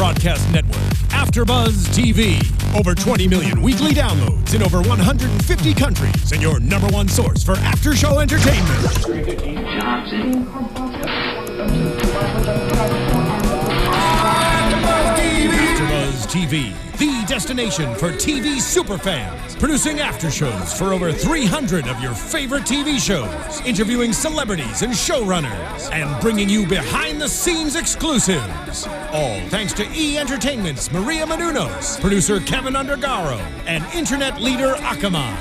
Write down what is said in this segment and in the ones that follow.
broadcast network, AFTERBUZZ TV. Over 20 million weekly downloads in over 150 countries, and your #1 source for after-show entertainment. AFTERBUZZ TV, the destination for TV superfans. Producing aftershows for over 300 of your favorite TV shows. Interviewing celebrities and showrunners. And bringing you behind-the-scenes exclusives. All thanks to E! Entertainment's Maria Menounos, producer Kevin Undergaro, and internet leader Akamai.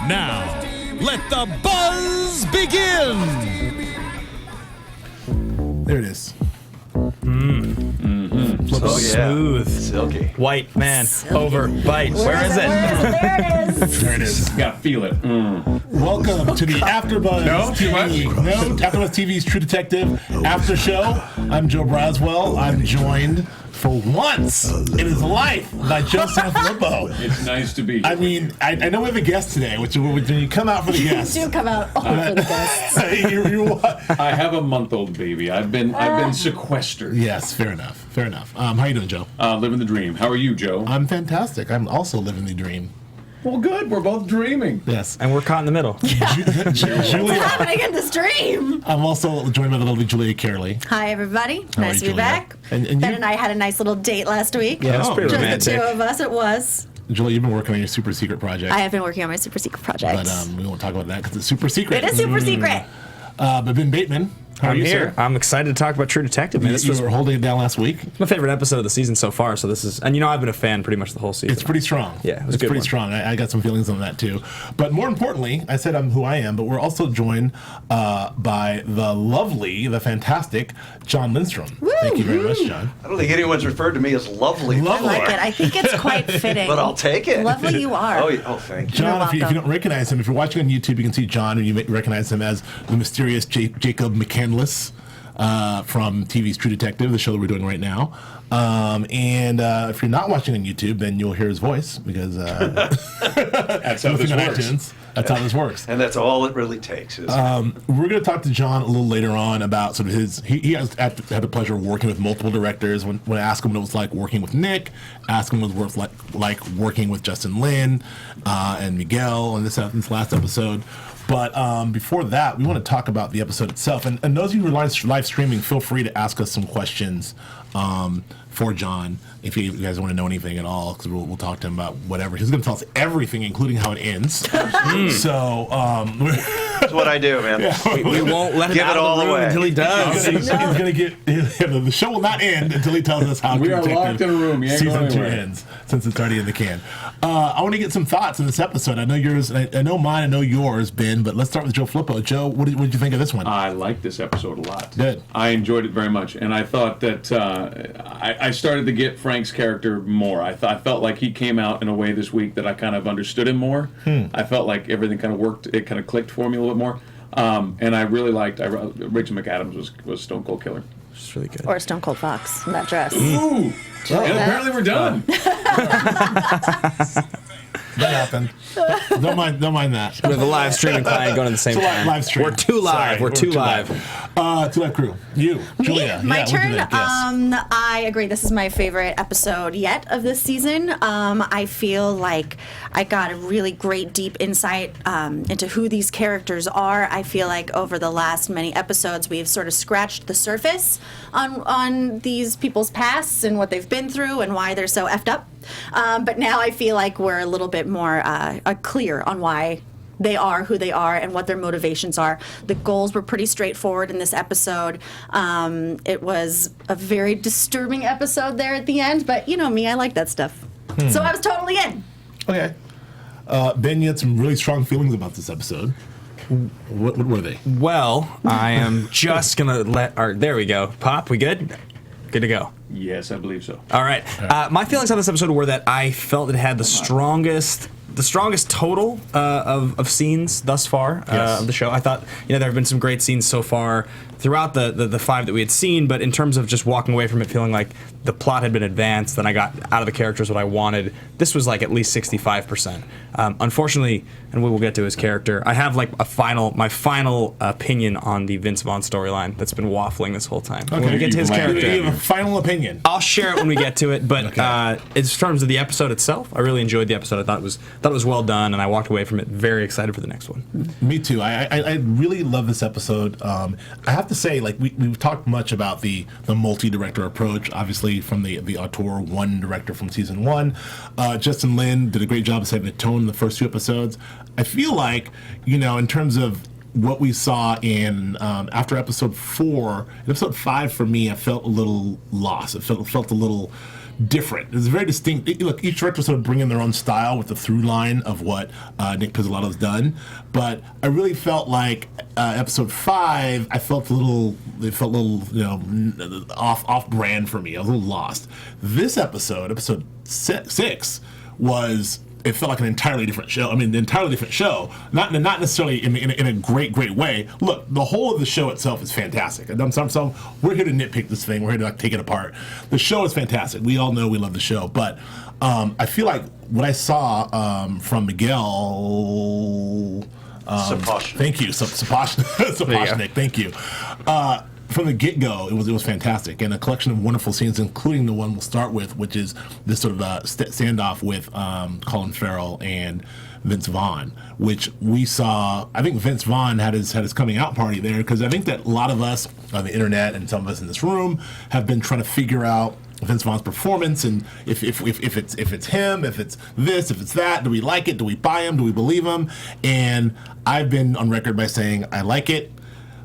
Now, let the buzz begin! There it is. Oh, yeah. Smooth. Silky. White man over bite. Where is it? There it is. There it is. Gotta feel it. Welcome to the AFTERBUZZ No, too TV. much? No, AFTERBUZZ TV's True Detective After Show. I'm Joe Braswell. I'm joined for once in his life by Joe Sanfelippo. It's nice to be here. I mean, I know we have a guest today, which when you come out for the guest. Do come out all for the guests. I have a month-old baby. I've been sequestered. Yes, fair enough. Fair enough. How you doing, Joe? Living the dream. How are you, Joe? I'm fantastic. I'm also living the dream. Well, good. We're both dreaming. Yes. And we're caught in the middle. What's Julia. happening in this dream? I'm also joined by the lovely Julia Cearley. Hi, everybody. How are Nice you, to be Julia? back. And Ben you, and I had a nice little date last week. Yeah, it's pretty Just romantic. the two of us, it was. Julia, you've been working on your super secret project. I have been working on my super secret project. But we won't talk about that because it's super secret. It is super secret. But Ben Bateman, how are I'm you, here. sir? I'm excited to talk about True Detective, man. You, This was were holding it down last week. my favorite episode of the season so far, so this is... And you know I've been a fan pretty much the whole season. It's pretty strong. Yeah, it was a it's good pretty one. strong. I got some feelings on that too. But more importantly, I said I'm who I am, but we're also joined by the lovely, the fantastic Jon Lindstrom. Thank you very much, John. I don't think anyone's referred to me as lovely. I Lovely. like it. I think it's quite fitting. But I'll take it. Lovely you are. Oh, yeah. Oh, thank you. John, if you welcome. don't recognize him, if you're watching on YouTube, you can see John, and you may recognize him as the mysterious Jacob McCandless from TV's True Detective, the show that we're doing right now. And if you're not watching on YouTube, then you'll hear his voice because That's how this on works. iTunes. That's how this works. And that's all it really takes. Is We're going to talk to John a little later on about sort of his. He has had the pleasure of working with multiple directors. When I asked him what it was like working with Nick, asked him what it was like working with Justin Lin and Miguel in this last episode. But before that, we want to talk about the episode itself. And those of you who are live streaming, feel free to ask us some questions for John if you guys want to know anything at all, because we'll talk to him about whatever. He's going to tell us everything, including how it ends. So that's what I do, man. We won't let him Give out it all of the room away. until he does. he's going to get the show will not end until he tells us how We are True locked in a room. You ain't season going 2 anywhere. ends, since it's already in the can. I want to get some thoughts on this episode. I know yours. I know mine. I know yours, Ben. But let's start with Joe Flippo. Joe, what did you think of this one? I liked this episode a lot. Good. I enjoyed it very much, and I thought that I started to get Frank's character more. I felt like he came out in a way this week that I kind of understood him more. I felt like everything kind of worked. It kind of clicked for me a little bit more. And I really liked Rachel McAdams was Stone Cold Killer. It's really good. Or Stone Cold Fox in that dress. Ooh! And apparently we're done. That happened. Don't mind that. We have a live streaming client going at the same It's a time. live stream. We're too live. Sorry, we're too too live. Too live crew. You, Julia. My what'd you turn. think? Yes. I agree. This is my favorite episode yet of this season. I feel like I got a really great, deep insight into who these characters are. I feel like over the last many episodes, we've sort of scratched the surface on these people's pasts and what they've been through and why they're so effed up. But now I feel like we're a little bit more clear on why they are who they are and what their motivations are. The goals were pretty straightforward in this episode. It was a very disturbing episode there at the end, but you know me, I like that stuff. So I was totally in. Okay. Ben, you had some really strong feelings about this episode. What were they? Well, I am just going to let our... There we go. Pop, we good? Good to go. Yes, I believe so. All right. My feelings on this episode were that I felt it had the strongest the strongest total of scenes thus far of the show. I thought, there have been some great scenes so far throughout the 5 that we had seen, but in terms of just walking away from it feeling like the plot had been advanced and I got out of the characters what I wanted, this was like at least 65%. Unfortunately, and we will get to his character, I have like my final opinion on the Vince Vaughn storyline that's been waffling this whole time. Okay. When we get to his character, You have a final opinion. I'll share it when we get to it, but Okay. in terms of the episode itself, I really enjoyed the episode. I thought it was well done, and I walked away from it very excited for the next one. Me too. I really love this episode. I have to say, like we've talked much about the multi-director approach, obviously from the auteur one director from season 1. Justin Lin did a great job of setting the tone in the first 2 episodes. I feel like, in terms of what we saw in after episode 4, in episode 5 for me, I felt a little lost. It felt a little different. It's very distinct. Look, each director sort of bring in their own style with the through line of what Nick Pizzolatto's done. But I really felt like episode 5, it felt a little, off brand for me. I was a little lost. This episode 6, it felt like an entirely different show. I mean, an entirely different show. Not necessarily in a great way. Look, the whole of the show itself is fantastic. So we're here to nitpick this thing. We're here to take it apart. The show is fantastic. We all know we love the show. But I feel like what I saw from Miguel... Sapochnik. Thank you. Sapochnik. Thank you. From the get-go, it was fantastic, and a collection of wonderful scenes, including the one we'll start with, which is this sort of standoff with Colin Farrell and Vince Vaughn, which we saw. I think Vince Vaughn had his coming out party there, because I think that a lot of us on the internet and some of us in this room have been trying to figure out Vince Vaughn's performance, and if it's him, if it's this, if it's that, do we like it? Do we buy him? Do we believe him? And I've been on record by saying I like it.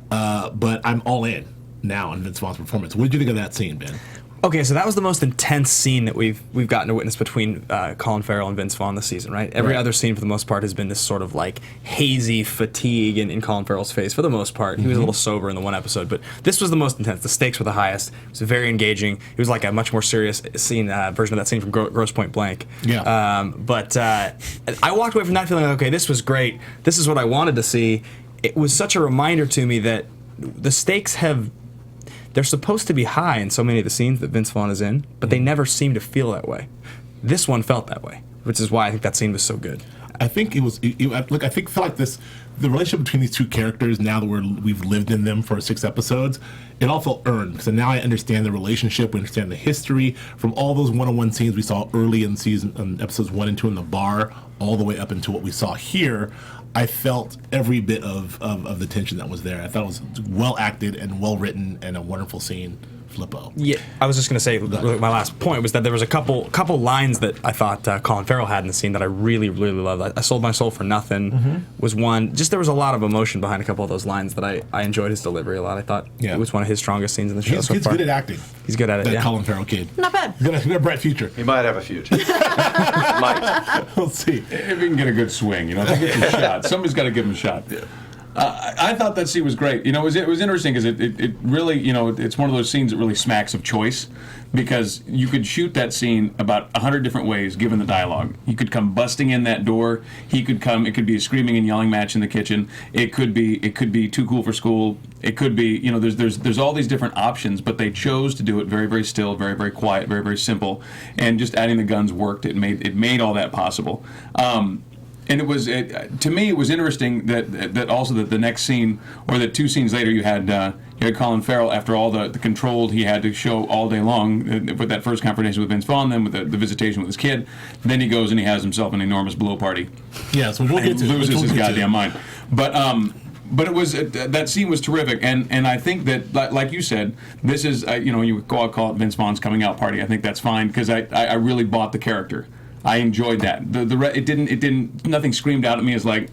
But I'm all in now on Vince Vaughn's performance. What did you think of that scene, Ben? Okay, so that was the most intense scene that we've gotten to witness between Colin Farrell and Vince Vaughn this season, right? Every other scene, for the most part, has been this sort of like hazy fatigue in Colin Farrell's face. For the most part, he was a little sober in the one episode, but this was the most intense. The stakes were the highest. It was very engaging. It was like a much more serious scene version of that scene from Grosse Pointe Blank. Yeah. But I walked away from that feeling like, okay, this was great. This is what I wanted to see. It was such a reminder to me that the stakes they're supposed to be high in so many of the scenes that Vince Vaughn is in, but they never seem to feel that way. This one felt that way, which is why I think that scene was so good. I think it was. Look, I feel like the relationship between these two characters, now that we've lived in them for 6 episodes, it all felt earned. So now I understand the relationship, we understand the history from all those one-on-one scenes we saw early in episodes 1 and 2 in the bar, all the way up into what we saw here. I felt every bit of the tension that was there. I thought it was well acted and well written and a wonderful scene. Flippo. Yeah, I was just going to say, my last point was that there was a couple lines that I thought Colin Farrell had in the scene that I really, really loved. I Sold My Soul for Nothing was one. Just there was a lot of emotion behind a couple of those lines that I enjoyed his delivery a lot. I thought it was one of his strongest scenes in the show so He's far. good at acting. He's good at it, That Colin Farrell kid. Not bad. He's got a bright future. He might have a future. Might. We'll see. If he can get a good swing, if he gets a shot, somebody's got to give him a shot. I thought that scene was great. It was interesting because it really, it's one of those scenes that really smacks of choice, because you could shoot that scene about 100 different ways given the dialogue. You could come busting in that door. He could come. It could be a screaming and yelling match in the kitchen. It could be too cool for school. It could be, there's all these different options, but they chose to do it very, very still, very, very quiet, very, very simple, and just adding the guns worked. It made all that possible. And it was, to me, it was interesting that also that the next scene, or the 2 scenes later, you had Colin Farrell, after all the controlled he had to show all day long, with that first confrontation with Vince Vaughn, then with the visitation with his kid, then he goes and he has himself an enormous blow party. Yeah, so we'll get to loses his goddamn mind. But it was that scene was terrific, and I think that, like you said, this is you call it Vince Vaughn's coming out party. I think that's fine, because I really bought the character. I enjoyed that. It didn't. Nothing screamed out at me as like,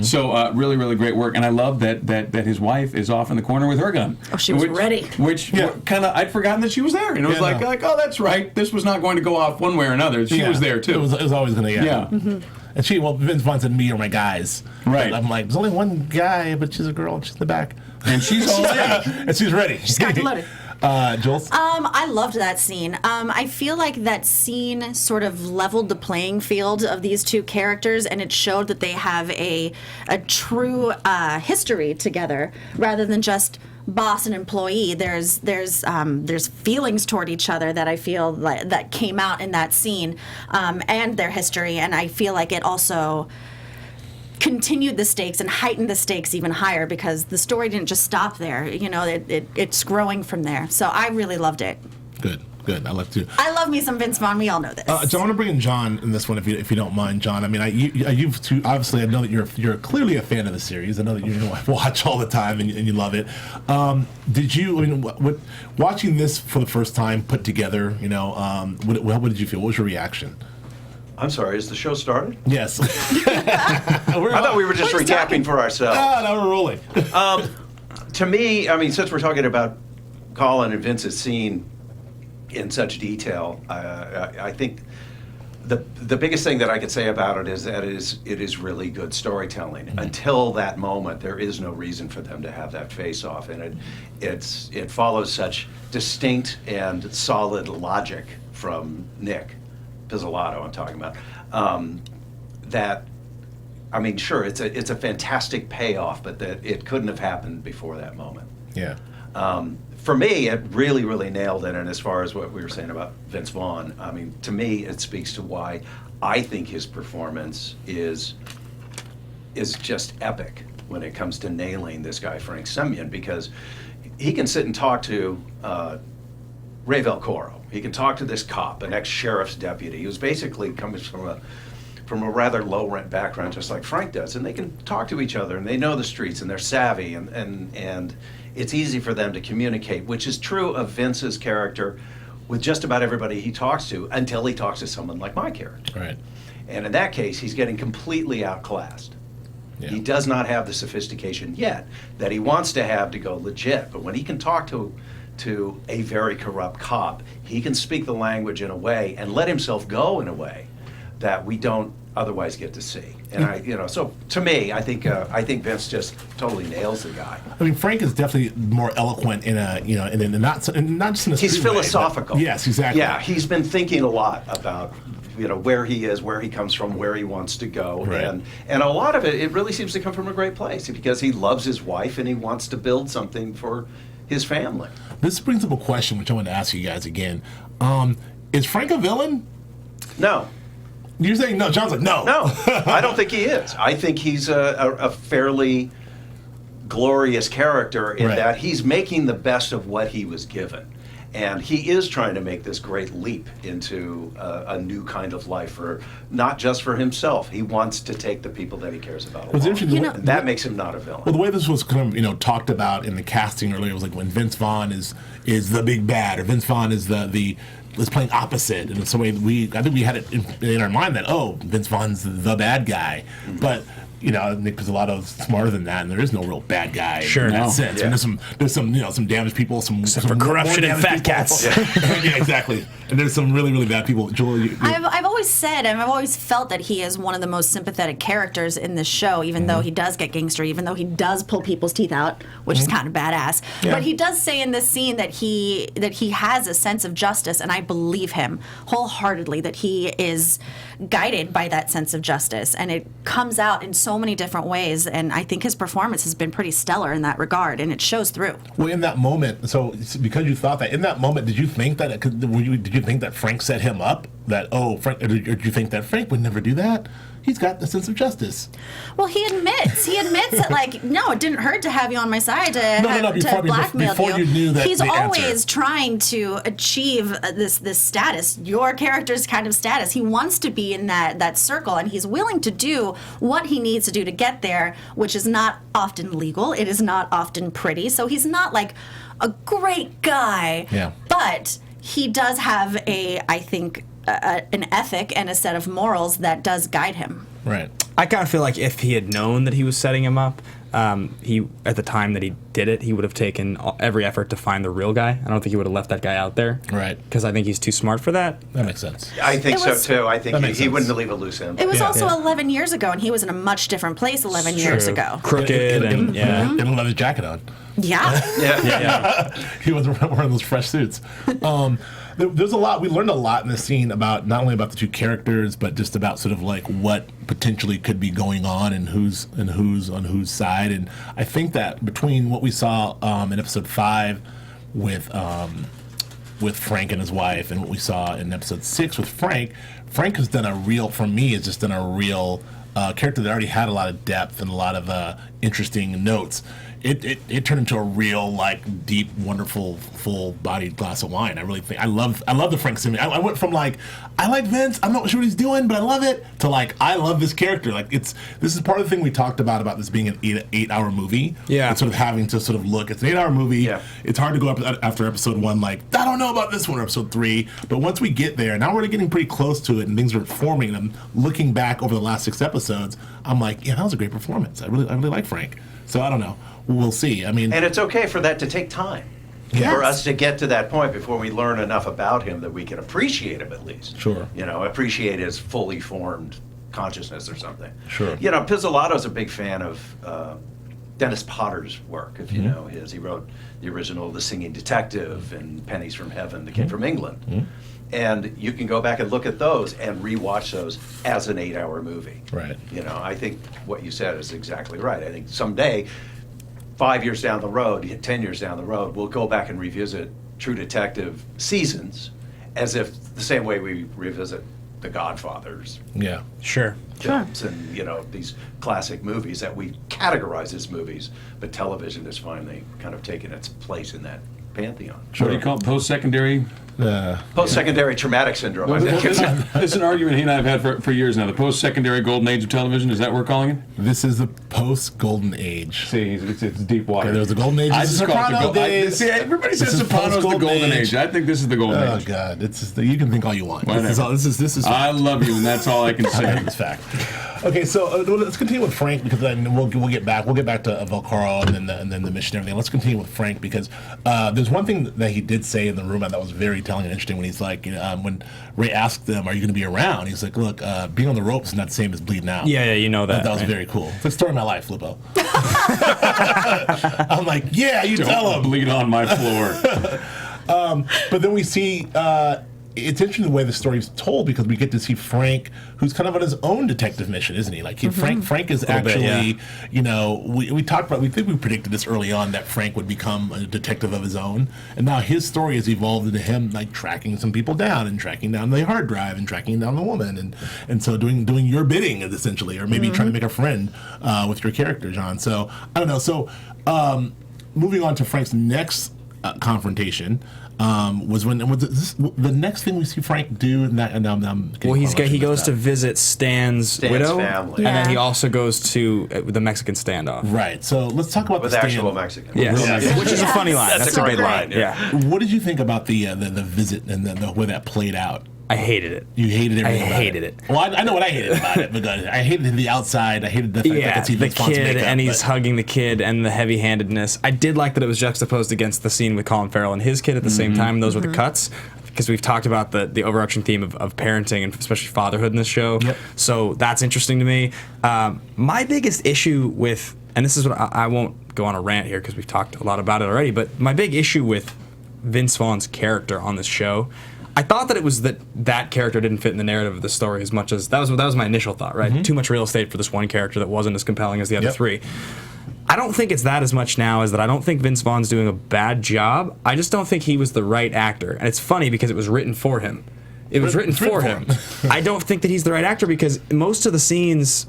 So really, really great work, and I love that his wife is off in the corner with her gun. Oh, she was ready. Which kind of I'd forgotten that she was there, and it was like, oh, that's right. This was not going to go off one way or another. She was there too. It was always going to. Yeah. Mm-hmm. And Vince Vaughn said, "Me or my guys." Right. And I'm like, there's only one guy, but she's a girl, and she's in the back. And she's all in. And she's ready. She's got to let it. Jules? I loved that scene. I feel like that scene sort of leveled the playing field of these two characters, and it showed that they have a true history together rather than just boss and employee. There's feelings toward each other that I feel like that came out in that scene, and their history, and I feel like it also continued the stakes and heightened the stakes even higher because the story didn't just stop there. You know, it's growing from there. So I really loved it. Good. I love to. I love me some Vince Vaughn. We all know this. John, I want to bring in John in this one, if you don't mind, John. I mean, you've too, obviously, I know that you're clearly a fan of the series. I know that you watch all the time and you love it. Did you? I mean, watching this for the first time put together? What did you feel? What was your reaction? I'm sorry, is the show started? Yes. I thought we were just recapping for ourselves. No, we're rolling. To me, I mean, since we're talking about Colin and Vince's scene in such detail, I think the biggest thing that I could say about it is that it is really good storytelling. Mm-hmm. Until that moment, there is no reason for them to have that face-off, and it follows such distinct and solid logic from Nick Pizzolatto, I'm talking about. That, I mean, sure, it's a fantastic payoff, but that it couldn't have happened before that moment. Yeah. For me, it really, really nailed it. And as far as what we were saying about Vince Vaughn, I mean, to me, it speaks to why I think his performance is just epic when it comes to nailing this guy Frank Semyon, because he can sit and talk to Ray Velcoro. He can talk to this cop, an ex-sheriff's deputy, who's basically comes from a rather low-rent background, just like Frank does, and they can talk to each other, and they know the streets, and they're savvy, and it's easy for them to communicate, which is true of Vince's character with just about everybody he talks to, until he talks to someone like my character. Right. And in that case, he's getting completely outclassed. Yeah. He does not have the sophistication yet that he wants to have to go legit, but when he can talk to a very corrupt cop, he can speak the language in a way and let himself go in a way that we don't otherwise get to see. And so to me, I think Vince just totally nails the guy. I mean, Frank is definitely more eloquent in not just in a he's philosophical. Way, yes, exactly. Yeah, he's been thinking a lot about where he is, where he comes from, where he wants to go, right. and a lot of it really seems to come from a great place because he loves his wife and he wants to build something for his family. This brings up a question which I want to ask you guys again. Is Frank a villain? No. You're saying no. John's like, no. No, I don't think he is. I think he's a fairly glorious character in right. that he's making the best of what he was given. And he is trying to make this great leap into a new kind of life, for not just for himself. He wants to take the people that he cares about along. And that makes him not a villain. Well, the way this was kind of talked about in the casting earlier was like when Vince Vaughn is the big bad, or Vince Vaughn is the was playing opposite, and so I think we had it in our mind that Vince Vaughn's the bad guy, mm-hmm. but. Nick Pizzolatto's smarter than that, and there is no real bad guy in that sense. Yeah. And there's some damaged people, some corruption and fat cats. Yeah, exactly. And there's some really, really bad people. Joel, I've always said, and I've always felt that he is one of the most sympathetic characters in this show, even mm-hmm. though he does get gangster, even though he does pull people's teeth out, which mm-hmm. is kind of badass. Yeah. But he does say in this scene that he has a sense of justice, and I believe him wholeheartedly that he is guided by that sense of justice, and it comes out in so many different ways, and I think his performance has been pretty stellar in that regard, and it shows through. Well, in that moment, so because you thought that, in that moment, did you think that did you think that Frank set him up? That Frank, or did you think that Frank would never do that? He's got the sense of justice. Well, he admits that, like, no, it didn't hurt to have you on my side to blackmail before you knew that he's the always answer. Trying to achieve this status, your character's kind of status. He wants to be in that circle, and he's willing to do what he needs to do to get there, which is not often legal. It is not often pretty. So he's not like a great guy, but he does have I think, an ethic and a set of morals that does guide him. Right. I kind of feel like if he had known that he was setting him up, he at the time that he did it, he would have taken every effort to find the real guy. I don't think he would have left that guy out there. Right. Because I think he's too smart for that. That makes sense. I think It so was- too. I think makes he sense. wouldn't leave a loose end. It was Yeah. also Yeah. 11 years ago, and he was in a much different place 11 years ago. Crooked and yeah. And a leather jacket on. Yeah. Yeah. He was wearing those fresh suits. There's a lot. We learned a lot in this scene about not only about the two characters, but just about sort of like what potentially could be going on and who's on whose side. And I think that between what we saw in episode 5 with Frank and his wife, and what we saw in episode 6 with Frank has done a real, for me, has just done a real character that already had a lot of depth and a lot of interesting notes. It turned into a real, like, deep, wonderful, full-bodied glass of wine. I really think I love the Frank Simon. I went from like, I like Vince, I'm not sure what he's doing, but I love it, to like, I love this character. Like, this is part of the thing we talked about this being an 8-hour movie. Yeah. And sort of having to sort of look. It's an 8-hour movie. Yeah. It's hard to go up after episode 1. Like, I don't know about this one or episode 3. But once we get there, now we're getting pretty close to it, and things are forming. And I'm looking back over the last 6 episodes. I'm like, yeah, that was a great performance. I really like Frank. So I don't know. We'll see. I mean, And it's okay for that to take time. Yes. For us to get to that point before we learn enough about him that we can appreciate him at least. Sure. You know, appreciate his fully formed consciousness or something. Sure. You know, Pizzolatto's a big fan of Dennis Potter's work, if you Mm-hmm. know his. He wrote the original The Singing Detective and Pennies from Heaven, The Kid Mm-hmm. from England. And you can go back and look at those and rewatch those as an 8-hour movie. Right. You know, I think what you said is exactly right. I think someday, 5 years down the road, 10 years down the road, we'll go back and revisit True Detective seasons as if the same way we revisit The Godfathers yeah. Sure. films and, you know, these classic movies that we categorize as movies, but television has finally kind of taken its place in that pantheon. What do you call it? Post-secondary? Post-secondary traumatic syndrome, I think. It's an argument he and I have had for years now. The post-secondary golden age of television, is that what we're calling it? This is the post-golden age. See, it's deep water. Okay, there was the golden age. I This is just call it the Soprano days. See, everybody says This is Sopranos the post-golden golden age. age. I think this is the golden Oh age. God! It's just, you can think all you want. Whatever. This is I love you, and that's all I can say. It's fact. Okay, so let's continue with Frank because then we'll get back to Volcaro and then the mission and everything. Let's continue with Frank because there's one thing that he did say in the room that was very telling and interesting when he's like, when Ray asked them, "Are you going to be around?" He's like, "Look, being on the ropes is not the same as bleeding out." Yeah, you know that. That was right? very cool. It's the story of my life, Flippo. I'm like, yeah, you tell Don't him. bleed on my floor. But then we see it's interesting the way the story's told because we get to see Frank, who's kind of on his own detective mission, isn't he? Like Frank is actually, bit, you know, we talked about. We think we predicted this early on that Frank would become a detective of his own, and now his story has evolved into him like tracking some people down and tracking down the hard drive and tracking down the woman, and so doing your bidding essentially, or maybe trying to make a friend with your character, John. So I don't know. So moving on to Frank's next confrontation. Was this the next thing we see Frank do? Well, he goes to visit Stan's widow, family. and then he Yeah. also goes to the Mexican standoff. Right. So let's talk about With the actual Stan. Mexicans. Yes. Which is a funny line. That's That's, a a great good line, line. Yeah. What did you think about the visit and the way that played out? I hated it. You hated everything I about hated it. Well, I know what I hated about it, but I hated the outside. I hated the fact that I Yeah, could see the Vince Vaughn's kid, makeup, and he's but- hugging the kid, and the heavy-handedness. I did like that it was juxtaposed against the scene with Colin Farrell and his kid at the same time. Those were the cuts, because we've talked about the overarching theme of parenting and especially fatherhood in this show. Yep. So that's interesting to me. My biggest issue with, and this is what I won't go on a rant here because we've talked a lot about it already, but my big issue with Vince Vaughn's character on this show, I thought that it was that character didn't fit in the narrative of the story as much as that was my initial thought, right? Too much real estate for this one character that wasn't as compelling as the other Yep. three. I don't think it's that as much now as that I don't think Vince Vaughn's doing a bad job. I just don't think he was the right actor. And it's funny because it was written for him. It was written for him. I don't think that he's the right actor because most of the scenes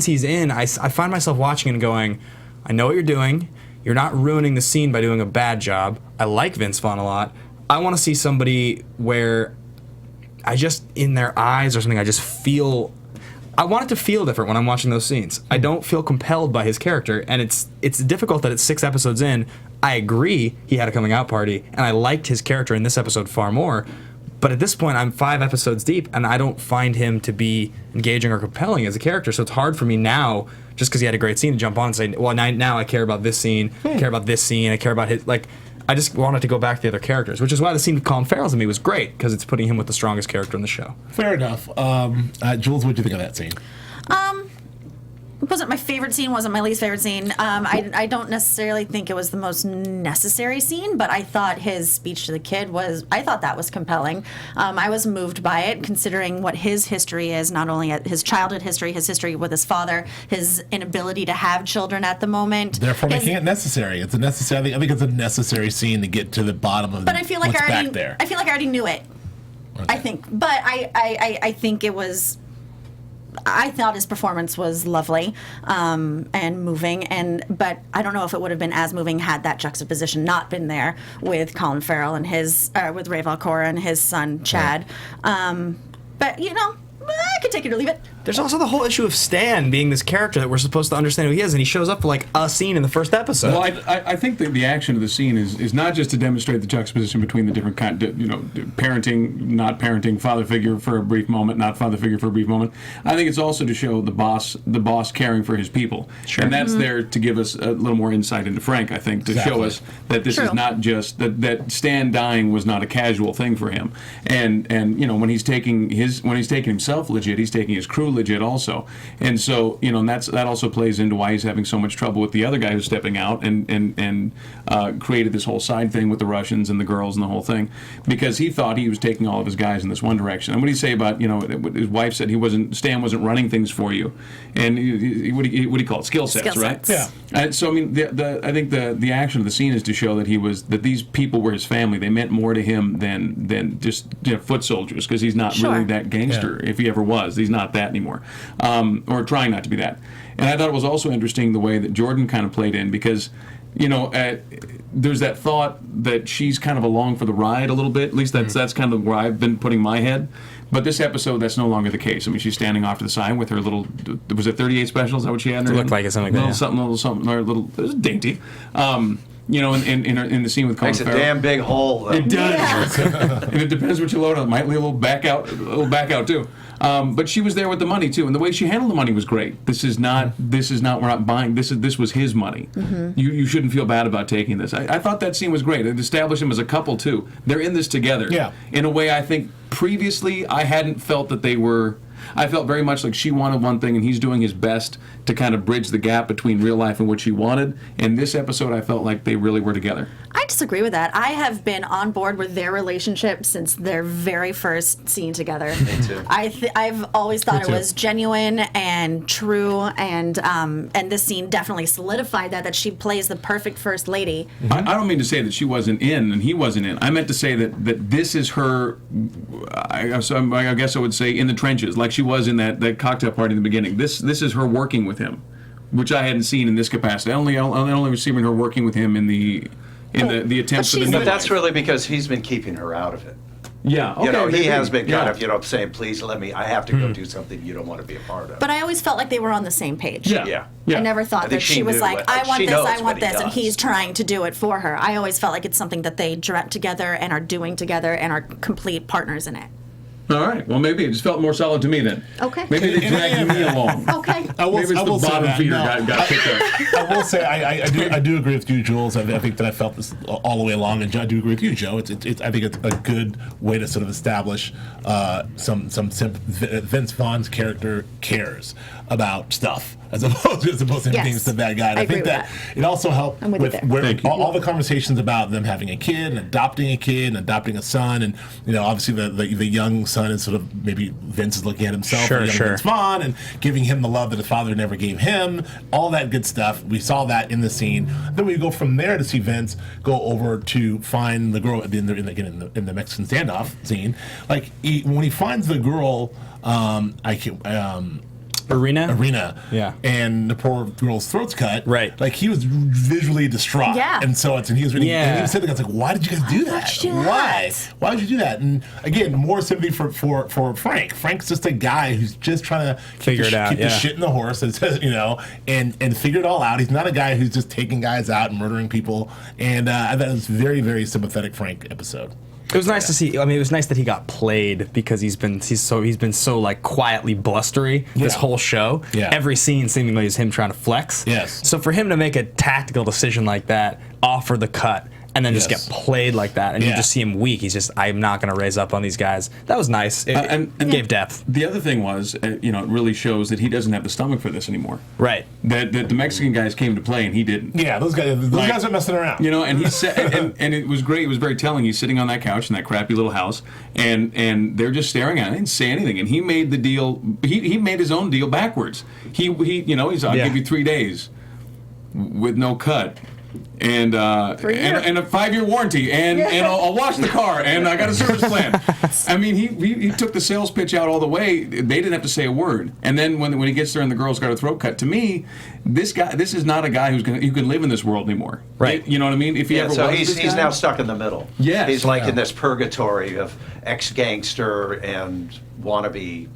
he's in, I find myself watching and going, I know what you're doing. You're not ruining the scene by doing a bad job. I like Vince Vaughn a lot. I want to see somebody where I just, in their eyes or something, I just feel, I want it to feel different when I'm watching those scenes. I don't feel compelled by his character, and it's difficult that it's 6 episodes in. I agree he had a coming out party, and I liked his character in this episode far more, but at this point I'm 5 episodes deep, and I don't find him to be engaging or compelling as a character, so it's hard for me now just because he had a great scene to jump on and say, well, now I care about this scene, I care about this scene, I care about his, like, I just wanted to go back to the other characters, which is why the scene with Colin Farrell to me was great, because it's putting him with the strongest character in the show. Fair enough. Jules, what did you think of that scene? It wasn't my favorite scene, wasn't my least favorite scene. I don't necessarily think it was the most necessary scene, but I thought his speech to the kid I thought that was compelling. I was moved by it, considering what his history is, not only his childhood history, his history with his father, his inability to have children at the moment. Therefore, making it necessary. It's a necessary. I think it's a necessary scene to get to the bottom of but I feel like what's I already, back there. I feel like I already knew it. Okay. I think, but I think it was. I thought his performance was lovely and moving, but I don't know if it would have been as moving had that juxtaposition not been there with Colin Farrell and with Ray Valcora and his son Chad. Right. But I could take it or leave it. There's also the whole issue of Stan being this character that we're supposed to understand who he is, and he shows up for like a scene in the first episode. Well, I think that the action of the scene is not just to demonstrate the juxtaposition between the different parenting, not parenting, father figure for a brief moment, not father figure for a brief moment. I think it's also to show the boss caring for his people, and that's there to give us a little more insight into Frank. I think to show us that this is not just that Stan dying was not a casual thing for him, and when he's taking himself legit, he's taking his crew legit also, and so and that also plays into why he's having so much trouble with the other guy who's stepping out and created this whole side thing with the Russians and the girls and the whole thing, because he thought he was taking all of his guys in this one direction. And what do you say about his wife said Stan wasn't running things for you, and what do you call it, skill sets, right? Yeah. And so I think the action of the scene is to show that these people were his family. They meant more to him than just foot soldiers, because he's not really that gangster. If he ever was, he's not that anymore, or trying not to be that. And I thought it was also interesting the way that Jordan kind of played in, because there's that thought that she's kind of along for the ride a little bit. At least that's kind of where I've been putting my head. But this episode, that's no longer the case. I mean, she's standing off to the side with her little, was it 38 special? Is that what she had in her It looked like it, something like that. Little something, it was dainty. In the scene with Colin Farrell. Makes a damn big hole, though. It does. And it depends what you load on. It might leave a little back out too. But she was there with the money too, and the way she handled the money was great. We're not buying. This was his money. Mm-hmm. You shouldn't feel bad about taking this. I thought that scene was great. It established them as a couple too. They're in this together. Yeah. In a way I think previously I hadn't felt that they were. I felt very much like she wanted one thing and he's doing his best to kind of bridge the gap between real life and what she wanted. In this episode, I felt like they really were together. I disagree with that. I have been on board with their relationship since their very first scene together. Me too. I've always thought it was genuine and true, and this scene definitely solidified that she plays the perfect first lady. I don't mean to say that she wasn't in and he wasn't in. I meant to say that this is her, I guess I would say, in the trenches, like she was in that cocktail party in the beginning. This is her working with him, which I hadn't seen in this capacity. I only receiving her working with him in the attempt for the new But that's life. really because he's been keeping her out of it. Yeah, okay. He has been kind of, saying, please let me, I have to go do something you don't want to be a part of. But I always felt like they were on the same page. Yeah. I never thought that she was like, I want she this, knows I want what he this, and does. he's trying to do it for her. I always felt like it's something that they dreamt together and are doing together and are complete partners in it. All right. Well, maybe it just felt more solid to me then. Okay. Maybe they dragged me along. Okay. Maybe it's the bottom feeder got kicked out. I will say I do agree with you, Jules. I think that I felt this all the way along, and I do agree with you, Joe. I think it's a good way to sort of establish Vince Vaughn's character cares about stuff as opposed to him being just a bad guy. And I think that it also helped with all the conversations about them having a kid and adopting a son, and obviously the young son is sort of maybe Vince is looking at himself, Vince Vaughn, and giving him the love that his father never gave him. All that good stuff. We saw that in the scene. Then we go from there to see Vince go over to find the girl in the Mexican standoff scene. Like when he finds the girl, Arena. Yeah. And the poor girl's throat's cut. Right. Like he was visually distraught. Yeah. And so he was really, and he was sitting there, I was like, why did you guys do that? Why? Why did you do that? And again, more sympathy for Frank. Frank's just a guy who's just trying to keep the shit in the horse, and figure it all out. He's not a guy who's just taking guys out and murdering people. And I thought it was a very, very sympathetic Frank episode. It was nice to see. I mean, it was nice that he got played because he's been so like quietly blustery this whole show. Yeah. Every scene seemingly is him trying to flex. Yes. So for him to make a tactical decision like that, offer the cut, and then just get played like that, and you just see him weak. He's just, I'm not going to raise up on these guys. That was nice. It gave depth. The other thing was, it really shows that he doesn't have the stomach for this anymore. Right. That the Mexican guys came to play and he didn't. Yeah, those guys are messing around. And he said, and it was great. It was very telling. He's sitting on that couch in that crappy little house, and they're just staring at him. They didn't say anything, and he made the deal. He made his own deal backwards. He's I'll give you 3 days with no cut. And a 5-year warranty, and I'll wash the car, and I got a service plan. I mean, he took the sales pitch out all the way. They didn't have to say a word. And then when he gets there and the girl's got a throat cut, to me, this is not a guy who can live in this world anymore. Right. You know what I mean? If he ever so was he's this guy, now stuck in the middle. Yes. He's like in this purgatory of ex-gangster and wannabe.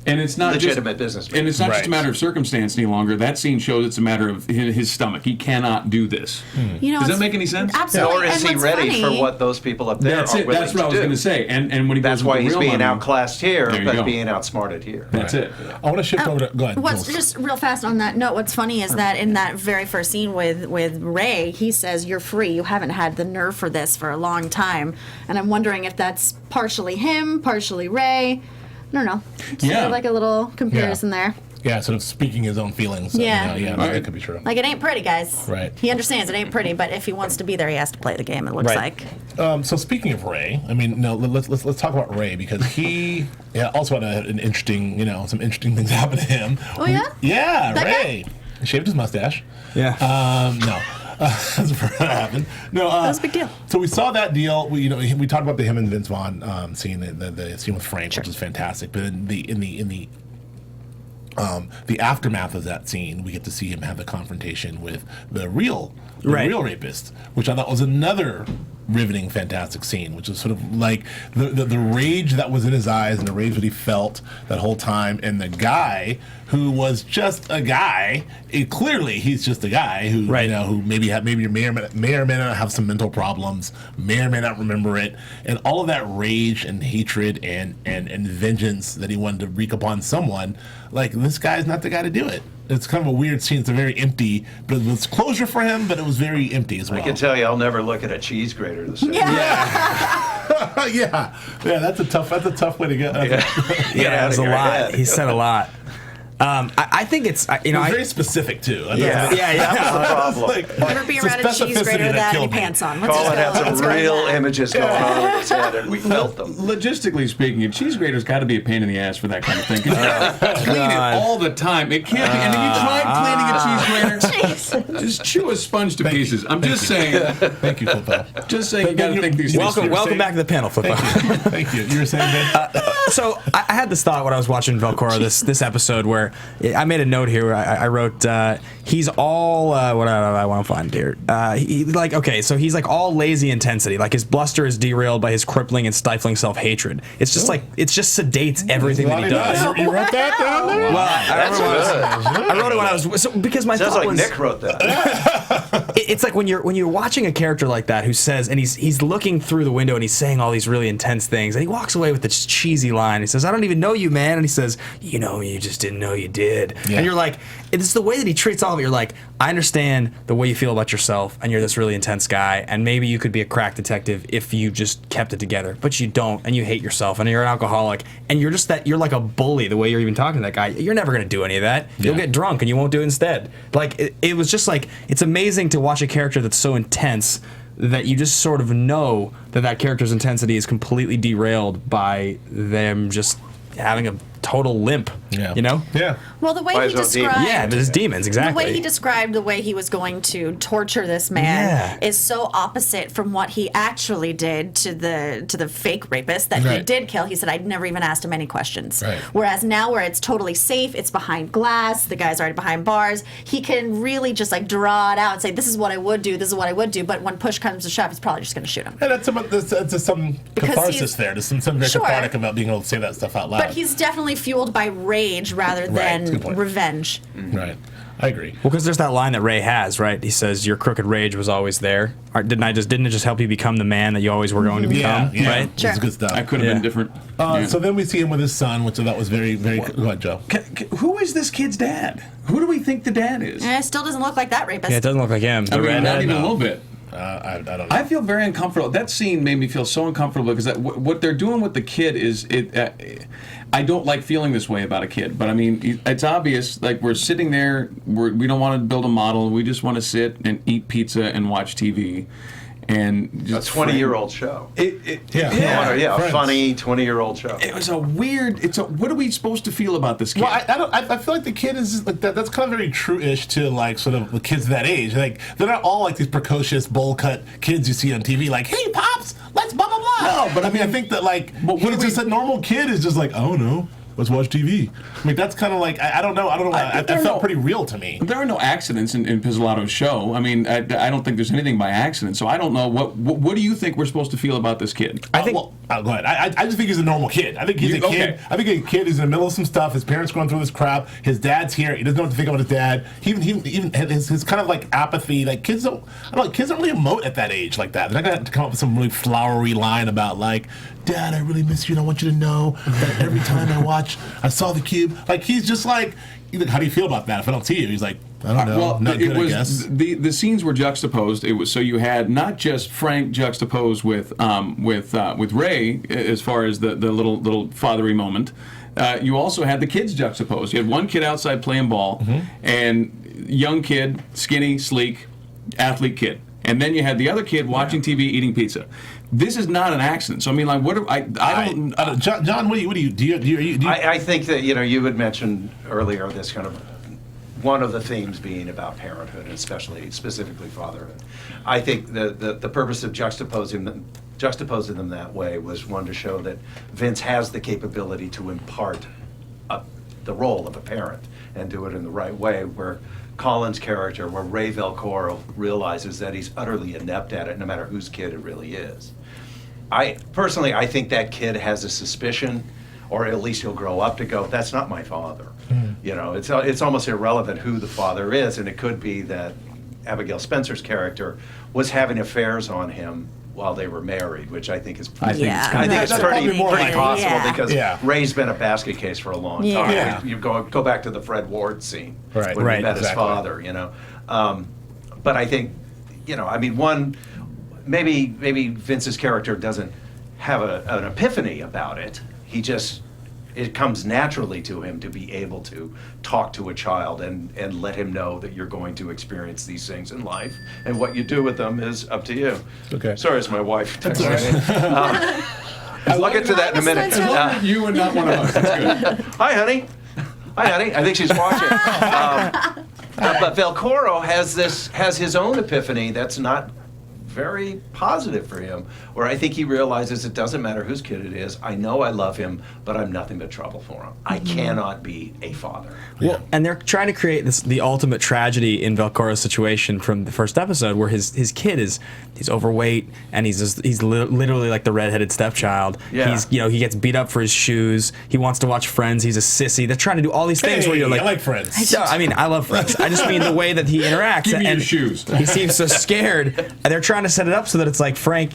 And it's not legitimate businessman. And it's not just Right. a matter of circumstance any longer. That scene shows it's a matter of his stomach. He cannot do this. Does that make any sense? Absolutely. Nor is And he what's ready funny- for what those people up there That's are it. willing That's what I to was do. going to say. And when he That's goes why with he's the real being money, outclassed here, There you but go. being outsmarted here. That's it. I want to shift over to. Go ahead. What's Jules. just real fast on that note? What's funny is that in that very first scene with Ray, he says, "You're free. You haven't had the nerve for this for a long time." And I'm wondering if that's partially him, partially Ray. I don't know. Just Yeah. sort of like a little comparison there. Yeah, sort of speaking his own feelings. Yeah. That could be true. Like, it ain't pretty, guys. Right. He understands it ain't pretty, but if he wants to be there, he has to play the game. It looks Right. like. So speaking of Ray, I mean, no, let's talk about Ray because he also had an interesting, some interesting things happen to him. Oh, yeah? Yeah, That Ray. He shaved his mustache. Yeah. No. That's what happened. No, That was a big deal. So we saw that deal. We talked about the him and Vince Vaughn scene, the scene with Frank, which is fantastic. But in the aftermath of that scene, we get to see him have the confrontation with the real rapist, which I thought was another riveting, fantastic scene, which is sort of like the rage that was in his eyes and the rage that he felt that whole time, and the guy who was just a guy. Clearly, he's just a guy who who maybe may or may not have some mental problems, may or may not remember it, and all of that rage and hatred and vengeance that he wanted to wreak upon someone. Like, this guy's not the guy to do it. It's kind of a weird scene. It's a very empty, but it was closure for him, but it was very empty as well. I can tell you, I'll never look at a cheese grater the same. yeah, that's a tough way to go. Yeah, it was a lot. He said a lot. I think it's It was very specific too. Yeah. That was the problem. Never be around a cheese grater without any pants on. Let's Colin had just go. some Let's go with real that. images going on in his head, and we felt them. Logistically speaking, a cheese grater's got to be a pain in the ass for that kind of thing. 'Cause you gotta clean it all the time. It can't be. And if you tried cleaning a cheese grater, just chew a sponge to pieces. I'm just saying. Thank you, Flippo. Just saying, you got to think these things through. Welcome back to the panel, Flippo. Thank you. You were saying that? So I had this thought when I was watching Velcora this episode where I made a note here. Where I wrote he's all what do I want to find here. So he's like all lazy intensity. Like, his bluster is derailed by his crippling and stifling self-hatred. It's just it just sedates everything that he does. You wrote that down there? Well, I wrote it when I was because my Sounds thought like was Nick wrote that. it's like when you're watching a character like that who says, and he's looking through the window and he's saying all these really intense things, and he walks away with this cheesy line. He says, "I don't even know you, man," and he says, "You know me, you just didn't know you did." Yeah. And you're like, it's the way that he treats all of it. You're like, I understand the way you feel about yourself, and you're this really intense guy, and maybe you could be a crack detective if you just kept it together, but you don't, and you hate yourself, and you're an alcoholic, and you're like a bully the way you're even talking to that guy. You're never gonna do any of that. You'll get drunk and you won't do it instead. Like, it was just like, it's amazing to watch a character that's so intense that you just sort of know that character's intensity is completely derailed by them just having a total limp. Yeah. You know? Yeah. Well, the way Why he is it described. demons? Yeah, there's demons, exactly. The way he described the way he was going to torture this man is so opposite from what he actually did to the fake rapist that he Right. did kill. He said, I'd never even asked him any questions. Right. Whereas now, where it's totally safe, it's behind glass, the guy's already behind bars, he can really just like draw it out and say, this is what I would do, this is what I would do. But when push comes to shove, he's probably just going to shoot him. And that's some Because catharsis he's- there. There's some very Sure. cathartic about being able to say that stuff out loud. But he's definitely fueled by rage rather Right, than good point. revenge. Right. I agree. Well, because there's that line that Ray has, right? He says, "Your crooked rage was always there." Didn't it just help you become the man that you always were going to become? Yeah, Right? It's good stuff. I could have been different. So then we see him with his son, which I thought was very, very. Go ahead, Joe. Who is this kid's dad? Who do we think the dad is? It still doesn't look like that rapist. Yeah, it doesn't look like him. I The mean, not redhead. even a little bit. I don't know. I feel very uncomfortable. That scene made me feel so uncomfortable because what they're doing with the kid is I don't like feeling this way about a kid, but I mean, it's obvious. Like we're sitting there, we don't want to build a model. We just want to sit and eat pizza and watch TV. And just A 20-year-old show. Yeah, A Friends. funny 20-year-old show. It was a weird. What are we supposed to feel about this kid? Well, I feel like the kid is like that. That's kind of very true-ish to like sort of the kids that age. Like they're not all like these precocious bowl cut kids you see on TV. Like, hey, pops, let's blah blah blah. No, but I mean, I think that like, but he's just a normal kid is just like, oh no, let's watch TV. I mean, that's kind of like I don't know. It felt pretty real to me. There are no accidents in Pizzolatto's show. I mean, I don't think there's anything by accident. So I don't know what do you think we're supposed to feel about this kid? I think. Go ahead. I just think he's a normal kid. I think he's a kid. Okay. I think a kid who's in the middle of some stuff. His parents going through this crap. His dad's here. He doesn't know what to think about his dad. He even his kind of like apathy. Like kids don't. I don't know. Kids don't really emote at that age like that. They're not gonna have to come up with some really flowery line about like, Dad, I really miss you, and I want you to know that every time I saw the cube. Like he's just like, how do you feel about that? If I don't see you, he's like, I don't know. Well, not good, I guess. The scenes were juxtaposed. It was so you had not just Frank juxtaposed with Ray as far as the little fathery moment. You also had the kids juxtaposed. You had one kid outside playing ball, and young kid, skinny, sleek, athlete kid, and then you had the other kid watching TV, eating pizza. This is not an accident. So I mean, like, what? I don't. John, what do you? I think that you had mentioned earlier this kind of one of the themes being about parenthood, and specifically fatherhood. I think the purpose of juxtaposing them that way was one to show that Vince has the capability to impart the role of a parent and do it in the right way. Where Colin's character, where Ray Velcoro realizes that he's utterly inept at it, no matter whose kid it really is. I think that kid has a suspicion, or at least he'll grow up to go, that's not my father. You know, it's almost irrelevant who the father is, and it could be that Abigail Spencer's character was having affairs on him while they were married, which I think is pretty possible because Ray's been a basket case for a long time. Yeah. You go back to the Fred Ward scene when he met his father, you know. But I think, maybe Vince's character doesn't have an epiphany about it. It comes naturally to him to be able to talk to a child and let him know that you're going to experience these things in life, and what you do with them is up to you. Okay. Sorry, it's my wife. I'll get to that in a minute. You and not one of us. That's good. Hi, honey. I think she's watching. But Velcoro has his own epiphany that's not very positive for him, where I think he realizes it doesn't matter whose kid it is. I know I love him, but I'm nothing but trouble for him. I cannot be a father. Well, and they're trying to create the ultimate tragedy in Velcoro's situation from the first episode, where his kid he's overweight and he's literally like the redheaded stepchild. Yeah. He gets beat up for his shoes. He wants to watch Friends. He's a sissy. They're trying to do all these things where you're like, I like Friends. I mean, I love Friends. I just mean the way that he interacts. Give me and your shoes. He seems so scared. And they're trying to set it up so that it's like Frank,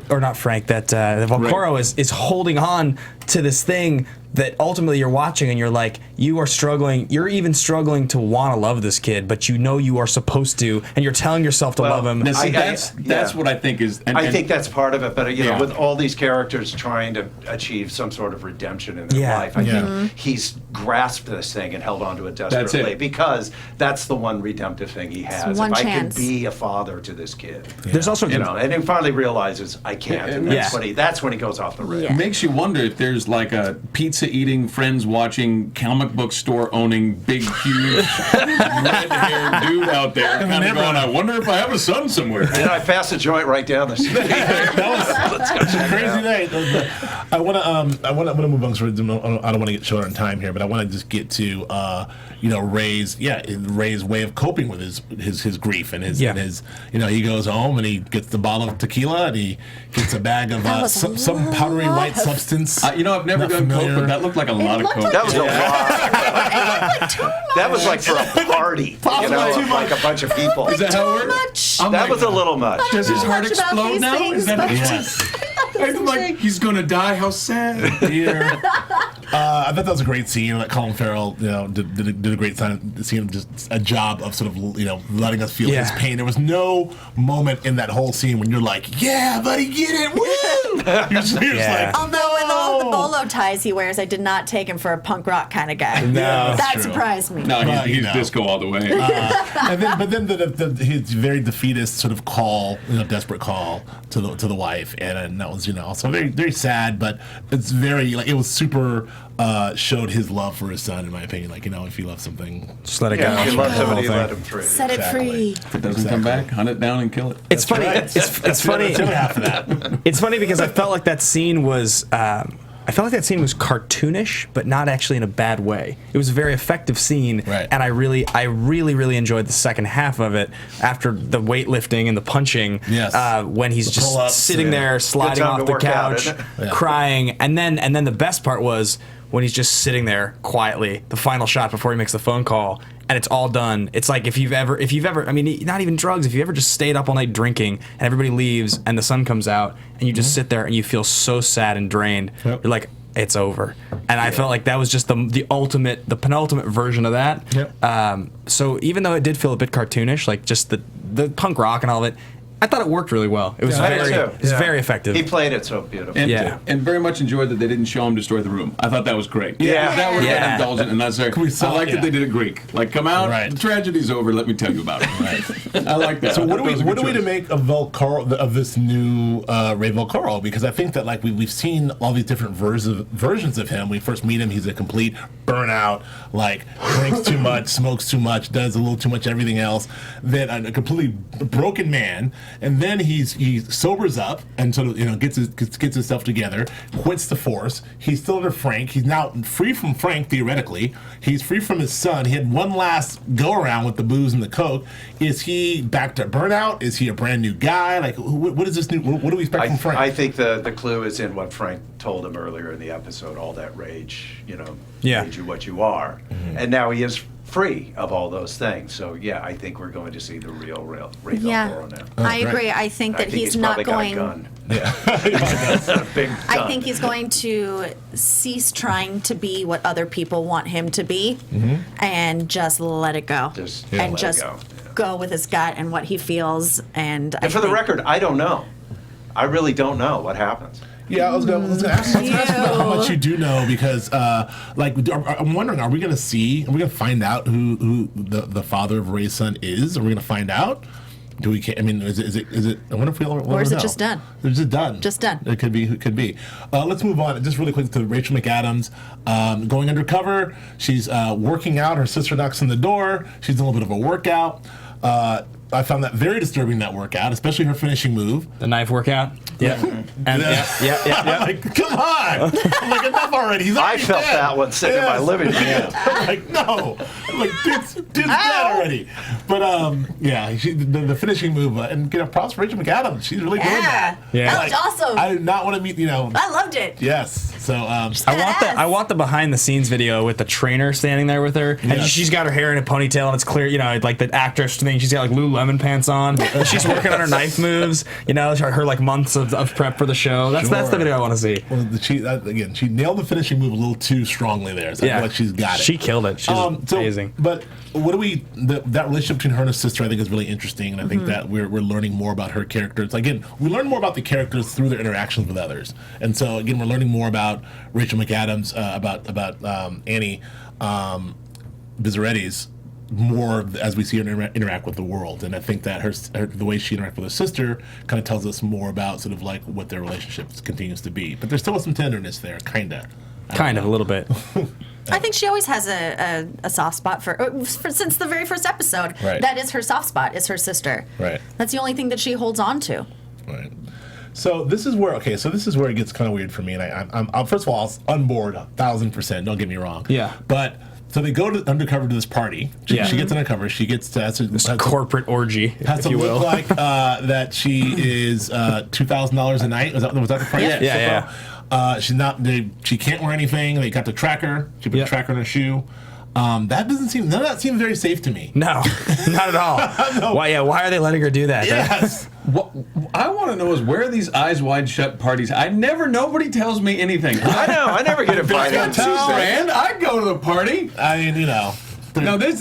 or not Frank, that Velcoro is holding on to this thing that ultimately you're watching and you're like, you're even struggling to want to love this kid, but you are supposed to, and you're telling yourself to love him. Now, see, that's what I think is. I think that's part of it, but with all these characters trying to achieve some sort of redemption in their life, I think he's grasped this thing and held on to it desperately because that's the one redemptive thing he has. One if chance. I could be a father to this kid, There's also and he finally realizes I can't, and that's when he goes off the rails. It makes you wonder if there's like a pizza-eating, Friends-watching, comic book store-owning, big, huge, red-haired dude out there kind of going, I wonder if I have a son somewhere. And I passed a joint right down the street. Let's go check crazy night. I want to move on. I don't want to get short on time here, but I want to just get to Ray's way of coping with his grief and his he goes home and he gets the bottle of tequila and he gets a bag of some powdery white substance. I've never done coke, but that looked like a lot of coke. That was a lot. That was like for a party, like a bunch of people. Is that how it works? That was a little much. Does his heart explode now? Is that I'm like, he's gonna die. How sad. Yeah. I thought that was a great scene. Like Colin Farrell, did a great scene, just a job of sort of letting us feel his pain. There was no moment in that whole scene when you're like, "Yeah, buddy, get it, woo!" You're just like, although with all the bolo ties he wears, I did not take him for a punk rock kind of guy. No, that surprised me. No, he's disco all the way. But then his very defeatist sort of call, desperate call to the wife, and that was also very very sad, but it's very it was super. Showed his love for his son, in my opinion. If you love something, just let it go. If you love somebody, let him free. Set it free. If it doesn't come back, hunt it down and kill it. It's funny. Right. It's funny. Half of that. It's funny because I felt like that scene was. I felt like that scene was cartoonish, but not actually in a bad way. It was a very effective scene, right. And I really enjoyed the second half of it after the weightlifting and the punching. Yes. When he's just sitting there sliding off the couch, crying, and then the best part was when he's just sitting there quietly, the final shot before he makes the phone call, and it's all done. It's like if you've ever, I mean, not even drugs, if you ever just stayed up all night drinking and everybody leaves and the sun comes out and you just sit there and you feel so sad and drained, you're like, it's over. And I felt like that was just the penultimate version of that. Yep. So even though it did feel a bit cartoonish, like just the punk rock and all of it, I thought it worked really well. It was very effective. He played it so beautifully. And very much enjoyed that they didn't show him destroy the room. I thought that was great. That would have been indulgent and necessary. I like that they did it Greek. Like, come out, the tragedy's over, let me tell you about it. Right. I like that. So what are we to make of this new Ray Volcaro? Because I think that we've seen all these different versions of him. When we first meet him, he's a complete burnout, drinks too much, smokes too much, does a little too much everything else. Then a completely broken man. And then he sobers up and sort of gets himself together, quits the force. He's still under Frank. He's now free from Frank theoretically. He's free from his son. He had one last go around with the booze and the coke. Is he back to burnout? Is he a brand new guy? What is this new? What do we expect from Frank? I think the clue is in what Frank told him earlier in the episode. All that rage, made you what you are, and now he is free of all those things. So I think we're going to see the real Ray Volcaro now. I agree. I think that he's not going. Got a gun. Yeah. Big gun. I think he's going to cease trying to be what other people want him to be, and just let it go. Go with his gut and what he feels. And for the record, I don't know. I really don't know what happens. Yeah, I was going to ask you about how much you do know, because, I'm wondering, are we going to find out who the father of Ray's son is? Are we going to find out? Is it? I wonder if we all. Or is it just done? Is it done? Just done. It could be. Let's move on just really quick to Rachel McAdams going undercover. She's working out. Her sister knocks on the door. She's doing a little bit of a workout. I found that very disturbing, that workout, especially her finishing move. The knife workout? Yeah. I'm come on! I'm enough already. He's already I felt dead. that one sitting in my living room. I'm no. Dude's dead already. But, the finishing move, and props for Rachel McAdams. She's really doing that. Yeah. That was awesome. I did not want to meet, I loved it. Yes. So, I want the behind the scenes video with the trainer standing there with her, and she's got her hair in a ponytail, and it's clear, like the actress thing. She's got Lululemon pants on. She's working on her knife moves. Her months of prep for the show. That's the video I want to see. Well, she nailed the finishing move a little too strongly there. So I feel like she's got it. She killed it. She's amazing. But that relationship between her and her sister, I think, is really interesting, and I think that we're learning more about her characters. Again, we learn more about the characters through their interactions with others, and so again, we're learning more about Rachel McAdams, about Annie Bizzaretti's, more as we see her interact with the world. And I think that the way she interacts with her sister kind of tells us more about sort of what their relationship continues to be. But there's still some tenderness there, kind of a little bit. I think she always has a soft spot for since the very first episode. Right. That is her soft spot, is her sister. Right. That's the only thing that she holds on to. Right. So this is where it gets kind of weird for me. And I'm first of all, I'm on board 1,000%. Don't get me wrong. Yeah. But So they go undercover to this party. She gets undercover. She gets to This corporate orgy, has if to you look will. like that she is $2,000 a night. Was that the price? Yeah. She's not. She can't wear anything. They got the tracker. She put the tracker in her shoe. That doesn't seem. None of that seems very safe to me. No, not at all. No. Why are they letting her do that? Yes. What I want to know is where are these eyes wide shut parties? Nobody tells me anything. I know. I never get invited on Tuesday. And I go to the party. I mean, you know. No, these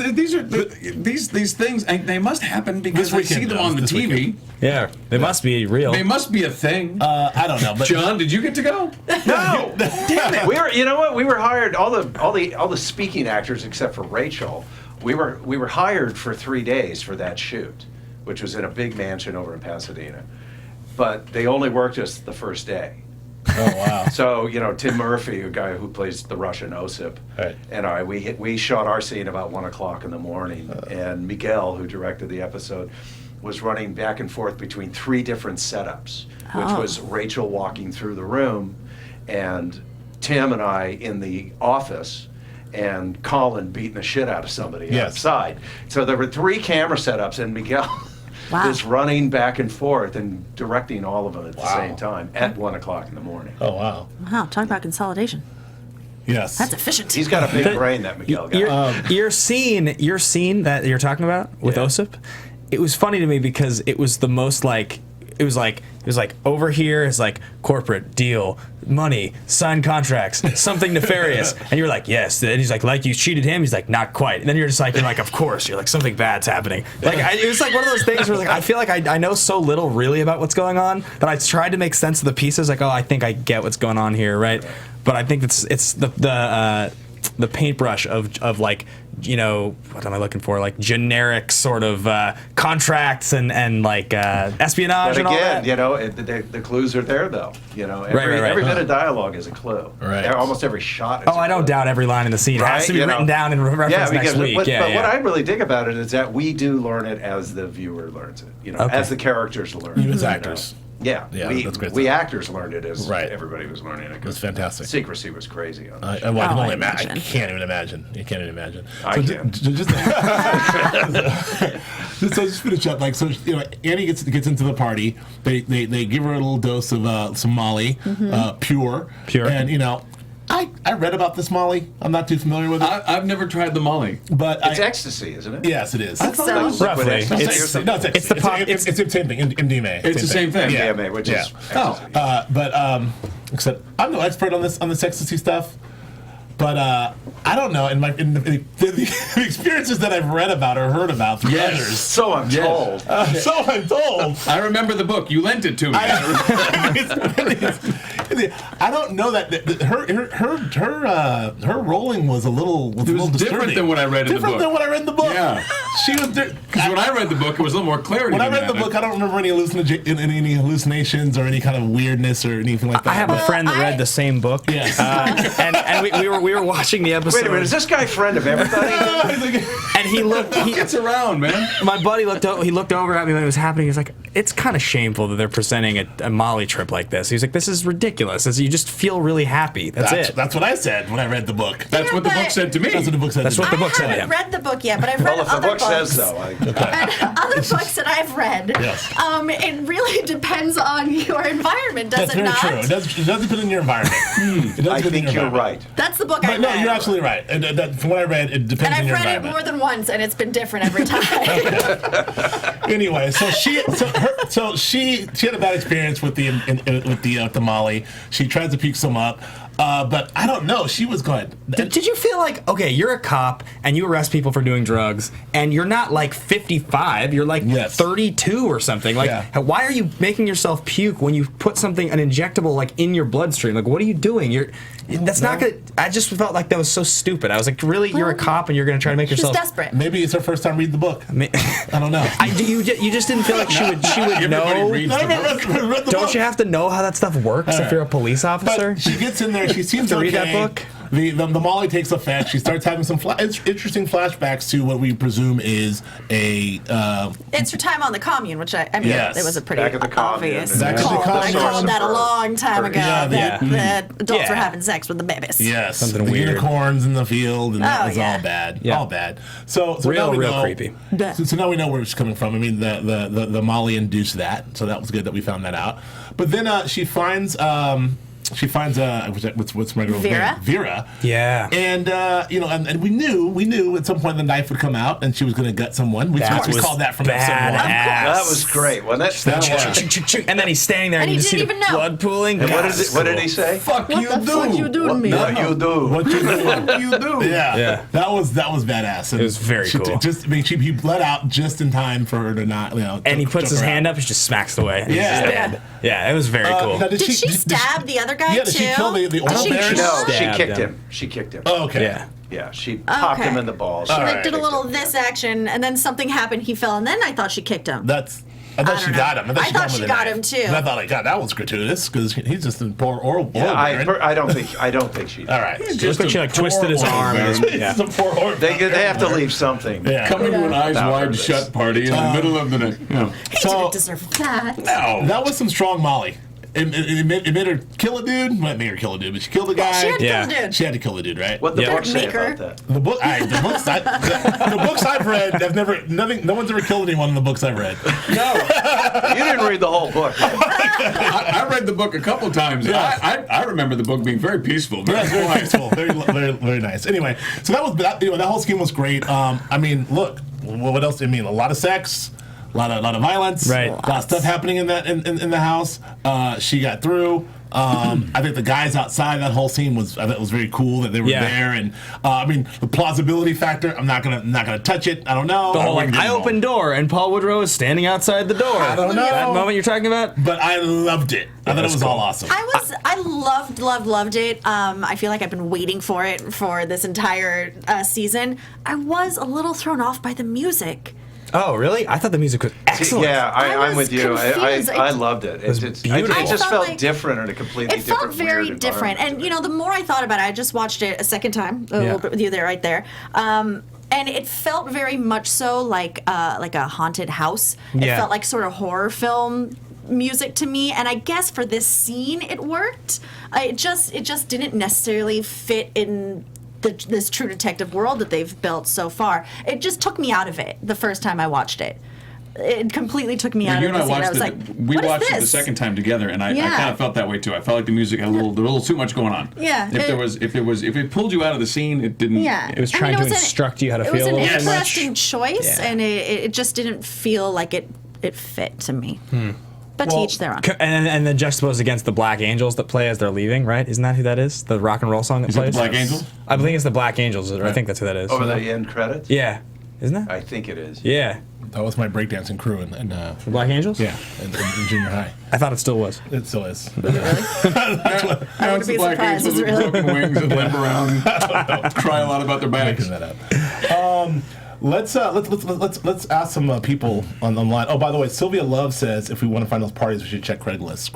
things. They must happen because This I see weekend, them though. on the This TV. weekend. Yeah, they must be real. They must be a thing. I don't know. But John, did you get to go? No, damn it. You know what? We were hired. All the speaking actors except for Rachel. We were hired for 3 days for that shoot, which was in a big mansion over in Pasadena. But they only worked us the first day. Oh wow. So Tim Murphy, a guy who plays the Russian Osip, Right. and we shot our scene about 1 o'clock in the morning, and Miguel, who directed the episode, was running back and forth between 3 different setups, which was Rachel walking through the room, and Tim and I in the office, and Colin beating the shit out of somebody outside. So there were 3 camera setups, and Miguel is running back and forth and directing all of them at the same time at 1 o'clock in the morning. Oh wow. Wow, talk about consolidation. Yes. That's efficient. He's got a big brain, that Miguel guy. Your scene that you're talking about with Osip, it was funny to me because it was the most like it was like over here is like corporate deal, money, signed contracts, something nefarious, and you're like yes, and he's like you cheated him, he's like not quite, and then you're like of course, you're like something bad's happening. Like it was like one of those things where like I feel like I know so little really about what's going on that I tried to make sense of the pieces. Like I think I get what's going on here, right? But I think it's the paintbrush of like what am I looking for, like generic sort of contracts and like espionage But and all that. again, the clues are there though. Every bit of dialogue is a clue. Right. Almost every shot is I don't doubt every line in the scene. It has to be written down and referenced next week. But what I really dig about it is that we do learn it as the viewer learns it. As the characters learn it. You as actors. Yeah, that's great we stuff. actors learned it as everybody was learning it. It was fantastic. Secrecy was crazy on I it. can I only imagine. imagine. I can't even imagine. You can't even imagine. I can. Just finish up. Like Annie gets into the party. They give her a little dose of some Molly, pure. And I read about this Molly. I'm not too familiar with it. I've never tried the Molly. But It's ecstasy, isn't it? yes, it is. I thought it was liquid Roughly. ecstasy or It's- something. No, it's ecstasy. the pop- It's the same thing. MDMA. It's the same thing. Yeah. MDMA, which is Yeah. ecstasy. Except I'm no expert on this ecstasy stuff. But I don't know. In the experiences that I've read about or heard about through others, So I'm told. so I'm told. I remember the book. You lent it to me. I don't know that her rolling was a little. It was different than what I read in the book. Different than what I read in the book. Yeah. She was. Because when I read the book, it was a little more clarity. When I than read the that. book, I don't remember any hallucinations or any kind of weirdness or anything like that. I have a friend that read the same book. Yes. And we were watching the episode. Wait a minute, is this guy a friend of everybody? And he looked. He gets around, man. My buddy looked over at me when it was happening. He was like, "It's kind of shameful that they're presenting a Molly trip like this." He's like, "This is ridiculous. You just feel really happy. That's it." That's what I said when I read the book. That's what the book said to me. That's what the book said. That's to what me. the book said to I him. haven't read the book yet, but I've read Well, if the other book books. says so. Other books that I've read. Yes. It really depends on your environment, does That's it very not? true. It does depend on your environment. It does I depend on think your you're environment. right. That's the book I But no, read. you're absolutely right. And from what I read, it depends And on I've your read it environment. more than once, and it's been different every time. Anyway, so she had a bad experience with the Molly. She tries to pick some up, but I don't know. She was going. Did you feel like, okay, you're a cop and you arrest people for doing drugs and you're not like 55, you're like 32 or something. Like, why are you making yourself puke when you put an injectable like in your bloodstream? Like, what are you doing? Not gonna. I just felt like that was so stupid. I was like, really, you're a cop and you're gonna try to make She's yourself desperate. Maybe it's her first time reading the book. I don't know. You just didn't feel like she would Everybody know. reads the book. Read the Don't book. you have to know how that stuff works if you're a police officer? But she gets in there. She seems To okay. read that book? the Molly takes effect. She starts having some interesting flashbacks to what we presume is a. It's her time on the commune, which I mean, Yes. it was a pretty Back at the commune. obvious Back at the call. I commune. called that a long time ago. Yeah, that adults were Yeah. having sex with the babies. Yes, Something the weird. unicorns in the field, and that Oh, was yeah. all bad. Yeah. All bad. So Real, now we real know, creepy. So now we know where it's coming from. I mean, the Molly induced that, so that was good that we found that out. But then she finds what's my girl's Vera? name? Vera. Yeah. And and we knew at some point the knife would come out and she was going to gut someone. We called that from episode one. That was great, wasn't it? That was. And then he's standing there And and he you see didn't the even know. blood pooling. And what did he say? Fuck What you the do. fuck you do to me? What you do? What you do? What you do? Yeah, Yeah. that was badass. And It was very she cool. He bled out just in time for her to not, And he puts his hand up, he just smacks it away. And he's just dead. Yeah, it was very cool. now, Did she stab the other guy Yeah, too? did she kill the oil She baron? No, she Stabbed kicked him. him. She kicked him. Oh, okay. Yeah. Yeah, she popped him in the balls. She Alright. did a little this action, and then something happened. He fell, and then I thought she kicked him. I thought I she don't got know. him. I thought with she a got knife. him, too. And I thought, like, God, that was gratuitous because he's just in poor oil Yeah, baron. I don't think she did. All right. It looks like she like twisted his arm. He's a poor oil They have to baron. leave something. Yeah. Coming to an eyes Not wide for this. shut party in the middle of the night. You know. He So- didn't deserve that. No. That was some strong Molly. It made her kill a dude. Well, it made her kill a dude, but she killed a guy. She had to Yeah. kill the dude. She had to kill the dude, right? What the Yeah. book say Maker. about that? The book, the books I've read, no one's ever killed anyone in the books I've read. No. You didn't read the whole book. I read the book a couple times. Yeah. I remember the book being very peaceful. Very Yeah, very quiet. peaceful, very nice. Anyway, so that whole scheme was great. I mean, look, what else? I mean, a lot of sex, a lot of violence, Right. A lot of stuff happening in the house. She got through. I think the guys outside that whole scene was very cool that they were Yeah. there, and I mean the plausibility factor. I'm not gonna touch it. I don't know. The whole wouldn't like, get I involved. opened door and Paul Woodrow is standing outside the door. I don't know. That moment you're talking about? But I loved it. I thought it that's was all cool. awesome. I loved it. I feel like I've been waiting for it for this entire season. I was a little thrown off by the music. Oh, really? I thought the music was excellent. Yeah, I'm was with you. confused. I loved it. was beautiful. It just I felt felt like- different in a completely It felt different, very weird different, and environment. the more I thought about it, I just watched it a second time, a little bit with you there, right there. And it felt very much so like a haunted house. It Yeah. felt like sort of horror film music to me, and I guess for this scene it worked. It just didn't necessarily fit in this True Detective world that they've built so far. It just took me out of it the first time I watched it. It completely took me out You of and the I scene. I watched was it. like, We what is watched it the this? second time together, and I Yeah. kind of felt that way too. I felt like the music had a little too much going on. Yeah, If it pulled you out of the scene, it didn't. Yeah, It was I mean, trying to an- instruct you how to It feel was an a little too much. interesting choice, Yeah. and it just didn't feel like it fit to me. But Well, to each their own. And then juxtaposed against the Black Angels that play as they're leaving, right? Isn't that who that is? The rock and roll song that Is that plays? the Black Angels? I believe it's the Black Angels, or I think that's who that is. Over the end credits? Yeah. Isn't that? I think it is. Yeah. That was my breakdancing crew in The Black Angels? in junior high. I thought it still was. It still is. No, it's the be Black surprised, Angels with really. broken wings and limp around, cry a lot about their backs. Making that up. Let's ask some people online. Oh, by the way, Sylvia Love says if we want to find those parties, we should check Craigslist.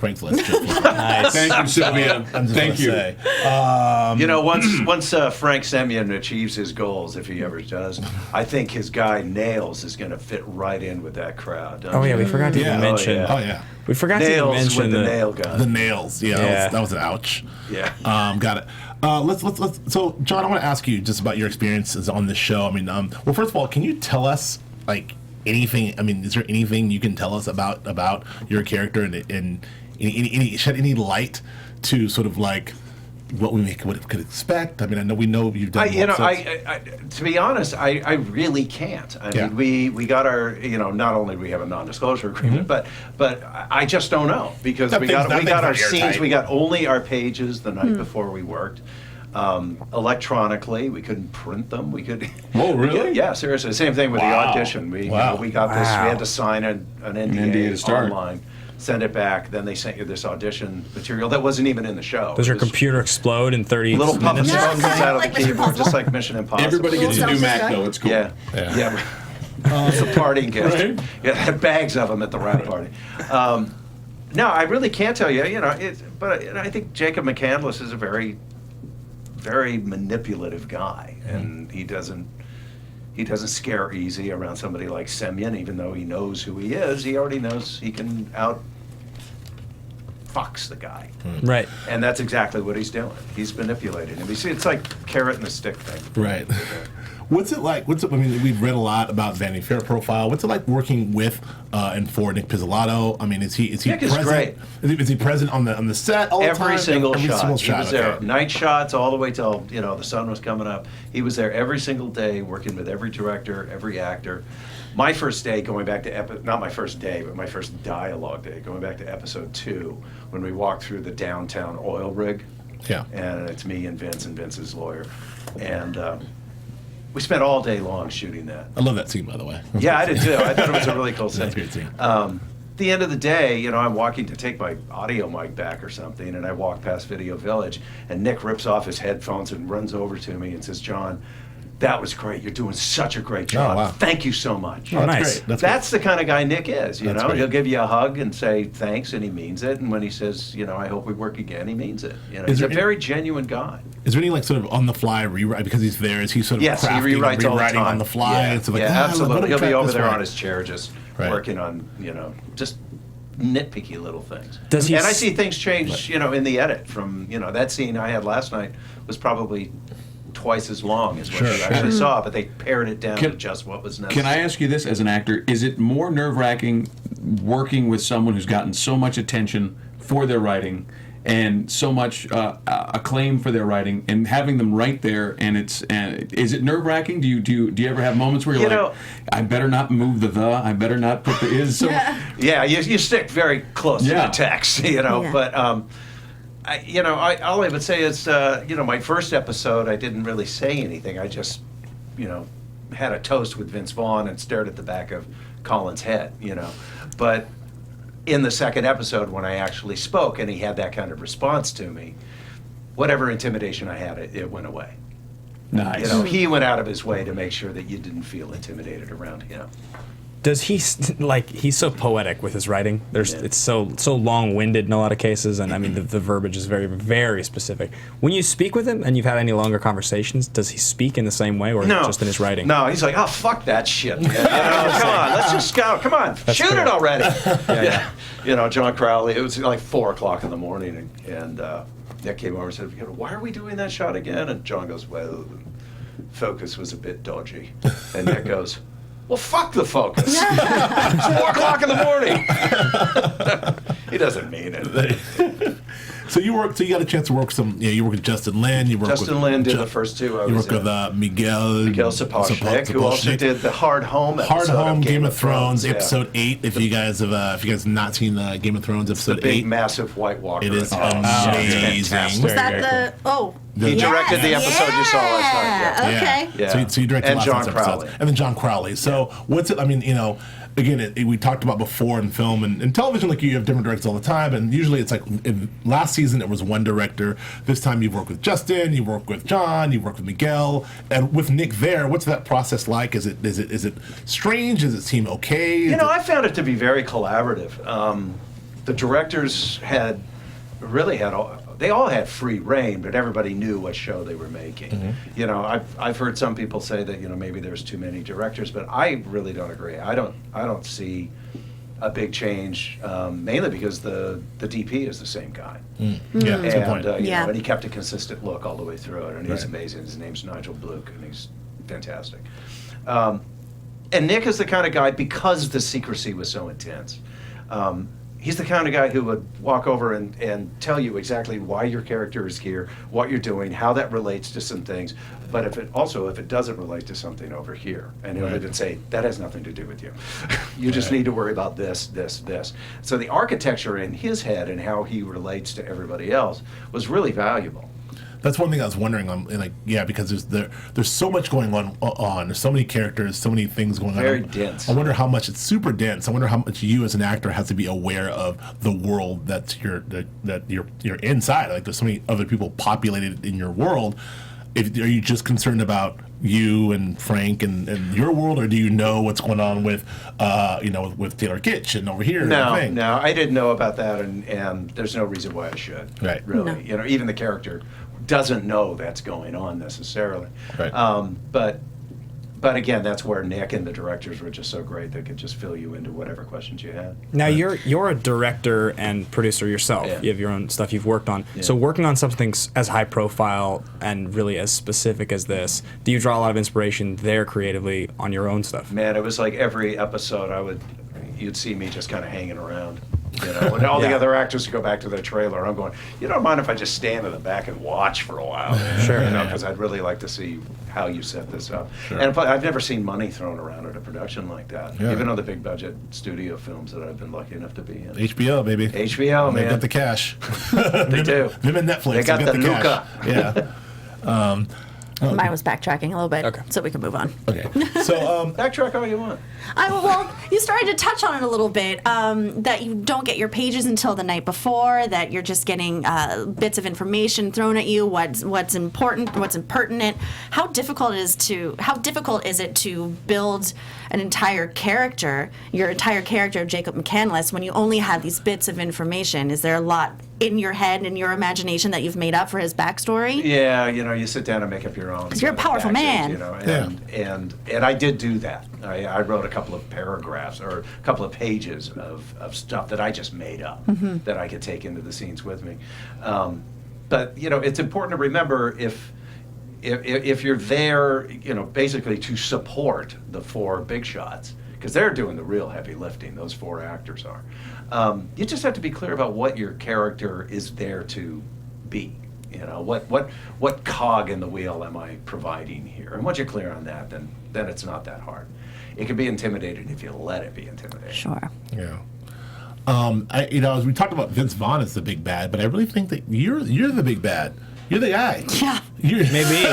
Nice. Thank you, Sylvia. I'm just Thank gonna you. say. Once Frank Semyon achieves his goals, if he ever does, I think his guy Nails is going to fit right in with that crowd. Oh, yeah, we forgot to Yeah. even mention. yeah. Oh yeah, We forgot to even Nails mention with the nail gun. the nails. Yeah, Yeah. that was an ouch. Yeah. Got it. Let's. So, John, I want to ask you just about your experiences on this show. I mean, well, first of all, can you tell us like anything? I mean, is there anything you can tell us about your character and shed any light to sort of like what we could expect? I mean, I know you've done. To be honest, I really can't. I Yeah. mean, we got our, not only do we have a non-disclosure agreement, but I just don't know because we got our scenes. airtight. We got only our pages the night before we worked. Electronically, we couldn't print them. We could. Oh, really? Yeah, seriously. Same thing with the Wow. audition. We Wow. we got this. We had to sign an NDA to start. online. Send it back. Then they sent you this audition material that wasn't even in the show. Does It your was computer explode in 30 little puppet minutes? smoke comes out of Like the Mission keyboard, just Impossible. like Mission Impossible. Everybody gets a new Sounds Mac, good. though. It's cool. Yeah. It's a parting gift. Right? Yeah, they had bags of them at the wrap party. No, I really can't tell you. But I think Jacob McCandless is a very very manipulative guy, and he doesn't scare easy around somebody like Semyon, even though he knows who he is. He already knows he can fox the guy. Right. And that's exactly what he's doing. He's manipulating him. You see, it's like carrot and the stick thing. Right. What's it like? I mean, we've read a lot about Vanity Fair profile. What's it like working with and for Nick Pizzolatto? I mean, is he Nick is present? great. Is he present on the set all the time? Every single shot. He was there, okay. night shots all the way till the sun was coming up. He was there every single day, working with every director, every actor. My first day, going back to not my first day, but my first dialogue day, going back to episode 2, when we walked through the downtown oil rig. Yeah. And it's me and Vince's lawyer, and we spent all day long shooting that. I love that scene, by the way. Yeah, I did too. I thought it was a really cool scene. That's a great scene. At the end of the day, I'm walking to take my audio mic back or something, and I walk past Video Village, and Nick rips off his headphones and runs over to me and says, "John, that was great. You're doing such a great job. Oh, wow. Thank you so much." Oh, that's nice. great. That's the kind of guy Nick is, That's great. He'll give you a hug and say thanks, and he means it. And when he says, I hope we work again, he means it. He's a very genuine guy. Is there any sort of on the fly rewrite because he's there? Is he sort of Yes, he crafting, rewrites all the rewriting time. on the fly? Yeah, It's like, absolutely. He'll be over there on his. his chair just Right. working on, just nitpicky little things. Does he and I see things change, in the edit from, that scene I had last night was probably twice as long as what you actually saw, but they pared it down to just what was necessary. Can I ask you this as an actor? Is it more nerve-wracking working with someone who's gotten so much attention for their writing and so much acclaim for their writing, and having them right there? And is it nerve-wracking? Do you ever have moments where you're like, I better not move I better not put the is? So, yeah, you stick very close to the text, but. All I would say is, my first episode, I didn't really say anything. I just, had a toast with Vince Vaughn and stared at the back of Colin's head, But in the second episode, when I actually spoke and he had that kind of response to me, whatever intimidation I had, it went away. nice. He went out of his way to make sure that you didn't feel intimidated around him. Does he he's so poetic with his writing? It's so long-winded in a lot of cases, and I mean the verbiage is very, very specific. When you speak with him and you've had any longer conversations, does he speak in the same way, or just in his writing? No, he's like, oh, fuck that shit. Man. Come on, let's just go. Come on, shoot it already. John Crowley. It was like 4:00 in the morning, and Nick came over and said, "Why are we doing that shot again?" And John goes, "Well, focus was a bit dodgy." And Nick goes, "Well, fuck the focus. It's 4:00 in the morning." He doesn't mean it. So you got a chance to work you work with Justin Lin. Justin Lin did the first two. You worked with Miguel Sapochnik, who also did the Hard Home episode Home of Game of Thrones, yeah. episode 8. If you guys have not seen Game of Thrones episode the big 8, massive White Walker. it is fantastic. Was that He directed the episode you saw last night. Yeah. Okay. Yeah. So you directed And last John night's episodes. Crowley. And then John Crowley. So what's it? I mean, again, we talked about before in film and television, like you have different directors all the time, and usually it's like last season it was one director. This time you've worked with Justin, you worked with John, you worked with Miguel, and with Nick there. What's that process like? Is it strange? Does it seem okay? I found it to be very collaborative. The directors they all had free reign, but everybody knew what show they were making. Mm-hmm. I've heard some people say that maybe there's too many directors, but I really don't agree. I don't see a big change, mainly because the DP is the same guy. Yeah, that's a good point. And he kept a consistent look all the way through it, and he's amazing. His name's Nigel Bluke, and he's fantastic. And Nick is the kind of guy, because the secrecy was so intense. He's the kind of guy who would walk over and tell you exactly why your character is here, what you're doing, how that relates to some things. But if it doesn't relate to something over here, and he would say, that has nothing to do with you. You just need to worry about this, this, this. So the architecture in his head and how he relates to everybody else was really valuable. That's one thing I was wondering. Because there's so much going on. There's so many characters, so many things going on. Very dense. I wonder how much it's super dense. I wonder how much you as an actor has to be aware of the world that you're inside. Like there's so many other people populated in your world. Are you just concerned about you and Frank and your world, or do you know what's going on with with Taylor Kitsch and over here? No, I didn't know about that, and there's no reason why I should. Right. Really, even the character doesn't know that's going on necessarily. Right. But again, that's where Nick and the directors were just so great. They could just fill you into whatever questions you had. Now you're a director and producer yourself. Yeah. You have your own stuff you've worked on. Yeah. So working on something as high profile and really as specific as this, do you draw a lot of inspiration there creatively on your own stuff? Man, it was like every episode you'd see me just kind of hanging around. You know, when all the other actors go back to their trailer, I'm going, you don't mind if I just stand in the back and watch for a while? Sure. You know, because I'd really like to see how you set this up. Sure. And I've never seen money thrown around at a production like that, Yeah. even on the big budget studio films that I've been lucky enough to be in. HBO, baby. HBO, They man. got the cash. They do. Them and Netflix. They got the cash. Luca. Yeah. Mine was backtracking a little bit, Okay. so we can move on. Okay. So, Backtrack all you want. Well, you started to touch on it a little bit, that you don't get your pages until the night before, that you're just getting bits of information thrown at you, what's important, what's impertinent. How difficult is it to build an entire character, your entire character of Jacob McCandless, when you only have these bits of information? Is there a lot in your head and your imagination that you've made up for his backstory? Yeah, you know, you sit down and make up your own. 'Cause you're a powerful man. You know, and I did do that. I wrote a couple of paragraphs or a couple of pages of stuff that I just made up that I could take into the scenes with me. But you know, it's important to remember if you're there, you know, basically to support the four big shots, because they're doing the real heavy lifting. Those four actors are. You just have to be clear about what your character is there to be. You know, what cog in the wheel am I providing here? And once you're clear on that, then it's not that hard. It can be intimidating if you let it be intimidating. Sure. yeah. As we talked about Vince Vaughn as the big bad, but I really think that you're the big bad. You're the guy. Yeah. Maybe.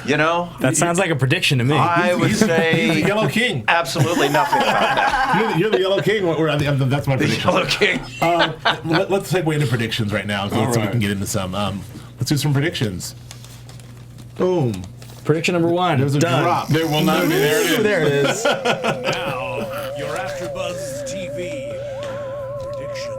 You know, That sounds like a prediction to me. I would He's the say Yellow King. absolutely nothing about that. You're the Yellow King. That's my The prediction. Yellow King. Let's segue into predictions right now, so we right. can get into some. Let's do some predictions. Boom. Prediction number one. There's a Done. drop. There will not be. There it is. There it is. Now, your AfterBuzz TV prediction.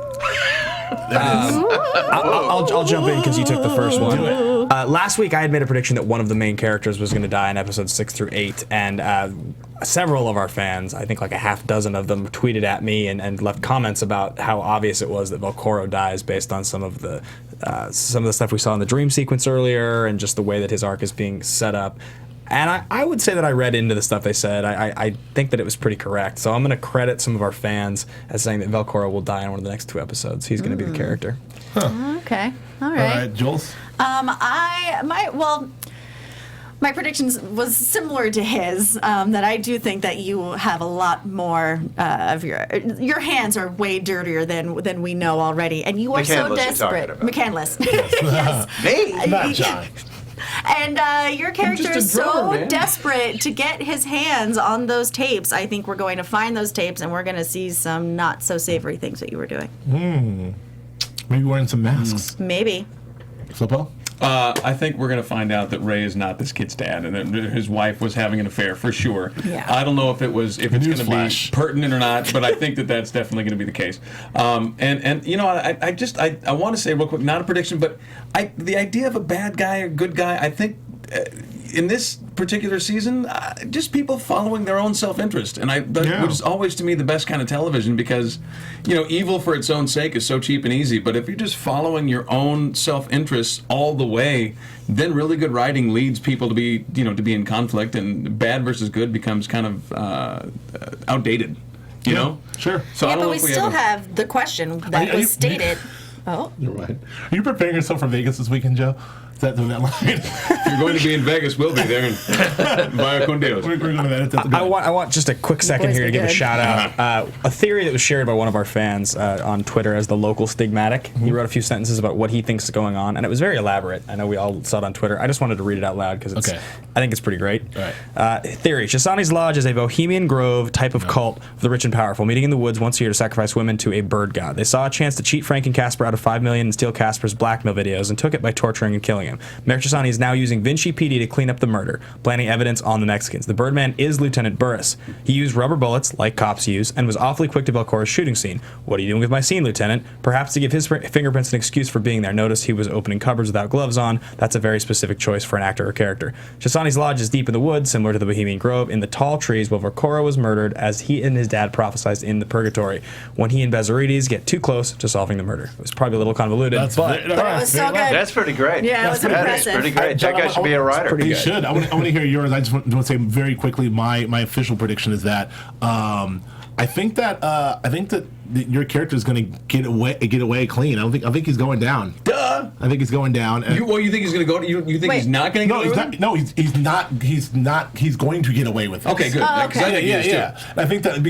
I'll jump in because you took the first one. Last week, I had made a prediction that one of the main characters was going to die in episodes 6 through 8, and several of our fans, I think like a half dozen of them, tweeted at me and left comments about how obvious it was that Velcoro dies based on some of the stuff we saw in the dream sequence earlier, and just the way that his arc is being set up. And I would say that I read into the stuff they said. I think that it was pretty correct. So I'm going to credit some of our fans as saying that Velcoro will die in one of the next 2 episodes. He's going to be the character. Okay. All All right. right, Jules. My predictions was similar to his. That I do think that you have a lot more of your hands are way dirtier than we know already, and you are so McCandless you're talking desperate. about. McCandless. Yes. Me? Not John. And your character is just a drummer, so man. desperate to get his hands on those tapes. I think we're going to find those tapes, and we're going to see some not so savory things that you were doing. Maybe wearing some masks. Maybe. Flippo? I think we're going to find out that Ray is not this kid's dad, and that his wife was having an affair for sure. Yeah. I don't know if it's going to be Newsflash. pertinent or not, but I think that that's definitely going to be the case. And you know, I want to say real quick, not a prediction, but the idea of a bad guy or good guy, I think. In this particular season, just people following their own self-interest, and which is always to me the best kind of television, because you know, evil for its own sake is so cheap and easy. But if you're just following your own self-interest all the way, then really good writing leads people to be in conflict, and bad versus good becomes kind of outdated. You know? Sure. So I Yeah, don't but know we if we still ever, have the question that Are you- was stated. Oh. You're right. Are you preparing yourself for Vegas this weekend, Joe? Is that that line? if you're going to be in Vegas, we'll be there. And via con Dios. We're going to edit that. I want just a quick second boys here are to give a good. shout out. A theory that was shared by one of our fans on Twitter as the local stigmatic. He wrote a few sentences about what he thinks is going on, and it was very elaborate. I know we all saw it on Twitter. I just wanted to read it out loud because Okay. I think it's pretty great. Right. Theory: Shisani's Lodge is a Bohemian Grove type of cult of the rich and powerful, meeting in the woods once a year to sacrifice women to a bird god. They saw a chance to cheat Frank and Casper out of $5 million in steal Casper's blackmail videos and took it by torturing and killing him. Mayor Chesani is now using Vinci PD to clean up the murder, planting evidence on the Mexicans. The Birdman is Lieutenant Burris. He used rubber bullets, like cops use, and was awfully quick to Belcora's shooting scene. What are you doing with my scene, Lieutenant? Perhaps to give his fingerprints an excuse for being there. Notice he was opening cupboards without gloves on. That's a very specific choice for an actor or character. Chesani's lodge is deep in the woods, similar to the Bohemian Grove, in the tall trees where Belcora was murdered, as he and his dad prophesied in the Purgatory, when he and Bezarides get too close to solving the murder. It was probably a little convoluted, but it was so good. That's pretty great. Yeah, it was impressive. That's pretty great. That guy should be a writer. He should. I want to hear yours. I just want to say very quickly, my official prediction is that I think that your character is going to get away clean. I think he's going down. Duh. I think he's going down. You think he's going to go? You think he's not going to go? He's not. He's going to get away with it. Okay, good. Oh, okay. Yeah. I think that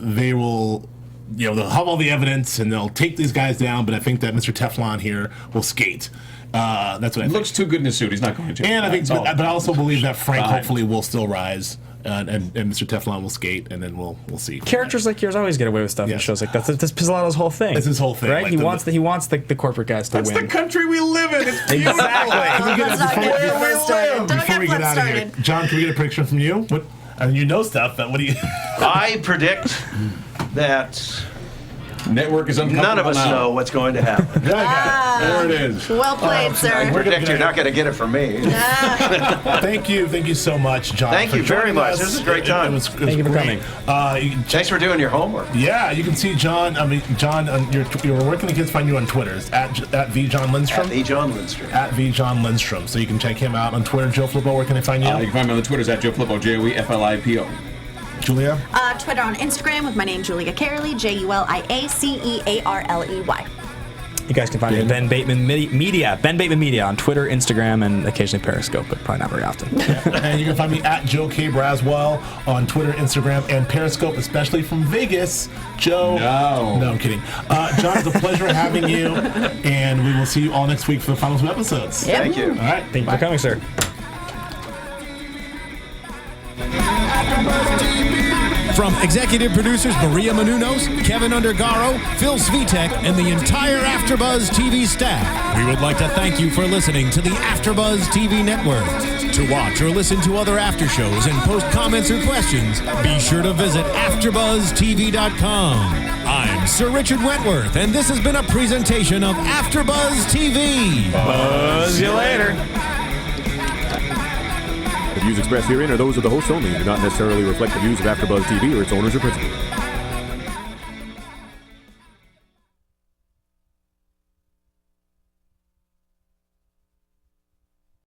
they will. They'll have all the evidence and they'll take these guys down. But I think that Mr. Teflon here will skate. That's what I think. Looks too good in a suit. He's not going to. And I think, but I also believe that Frank hopefully will still rise. And Mr. Teflon will skate, and then we'll see. Characters like yours always get away with stuff in shows like that. That's Pizzolatto's whole thing. That's his whole thing, right? like He wants the corporate guys to win. That's the country we live in. It's beautiful. Before we get out of here, John, can we get a prediction from you? What? And you know stuff. But what do you? I predict that Network is uncomfortable. none of us know what's going to happen. There it is. Well played, sir. I predict you're not going to get it from me. Thank you so much, John. Thank you very much. This was a great time. Thank you for coming. Thanks for doing your homework. Yeah, you can see John. John, where can the kids find you on Twitter? It's at V Jon Lindstrom. At the Jon Lindstrom. At V Jon Lindstrom. So you can check him out on Twitter. Joe Flippo, where can they find you? You can find me on the Twitters at Joe Flippo, JoeFlippo. Julia? Twitter on Instagram with my name, Julia Cearley, JuliaCearley. You guys can find me at Ben Bateman Media. Ben Bateman Media on Twitter, Instagram, and occasionally Periscope, but probably not very often. And you can find me at Joe K. Braswell on Twitter, Instagram, and Periscope, especially from Vegas. Joe. No, I'm kidding. John, it's a pleasure having you, and we will see you all next week for the final 2 episodes. Yep. Thank you. All right. Thank you for coming, sir. From executive producers Maria Menounos, Kevin Undergaro, Phil Svitek, and the entire AfterBuzz TV staff, we would like to thank you for listening to the AfterBuzz TV network. To watch or listen to other after shows and post comments or questions, be sure to visit AfterBuzzTV.com. I'm Sir Richard Wentworth, and this has been a presentation of AfterBuzz TV. Buzz you later. The views expressed herein are those of the host only and do not necessarily reflect the views of AfterBuzz TV or its owners or principals.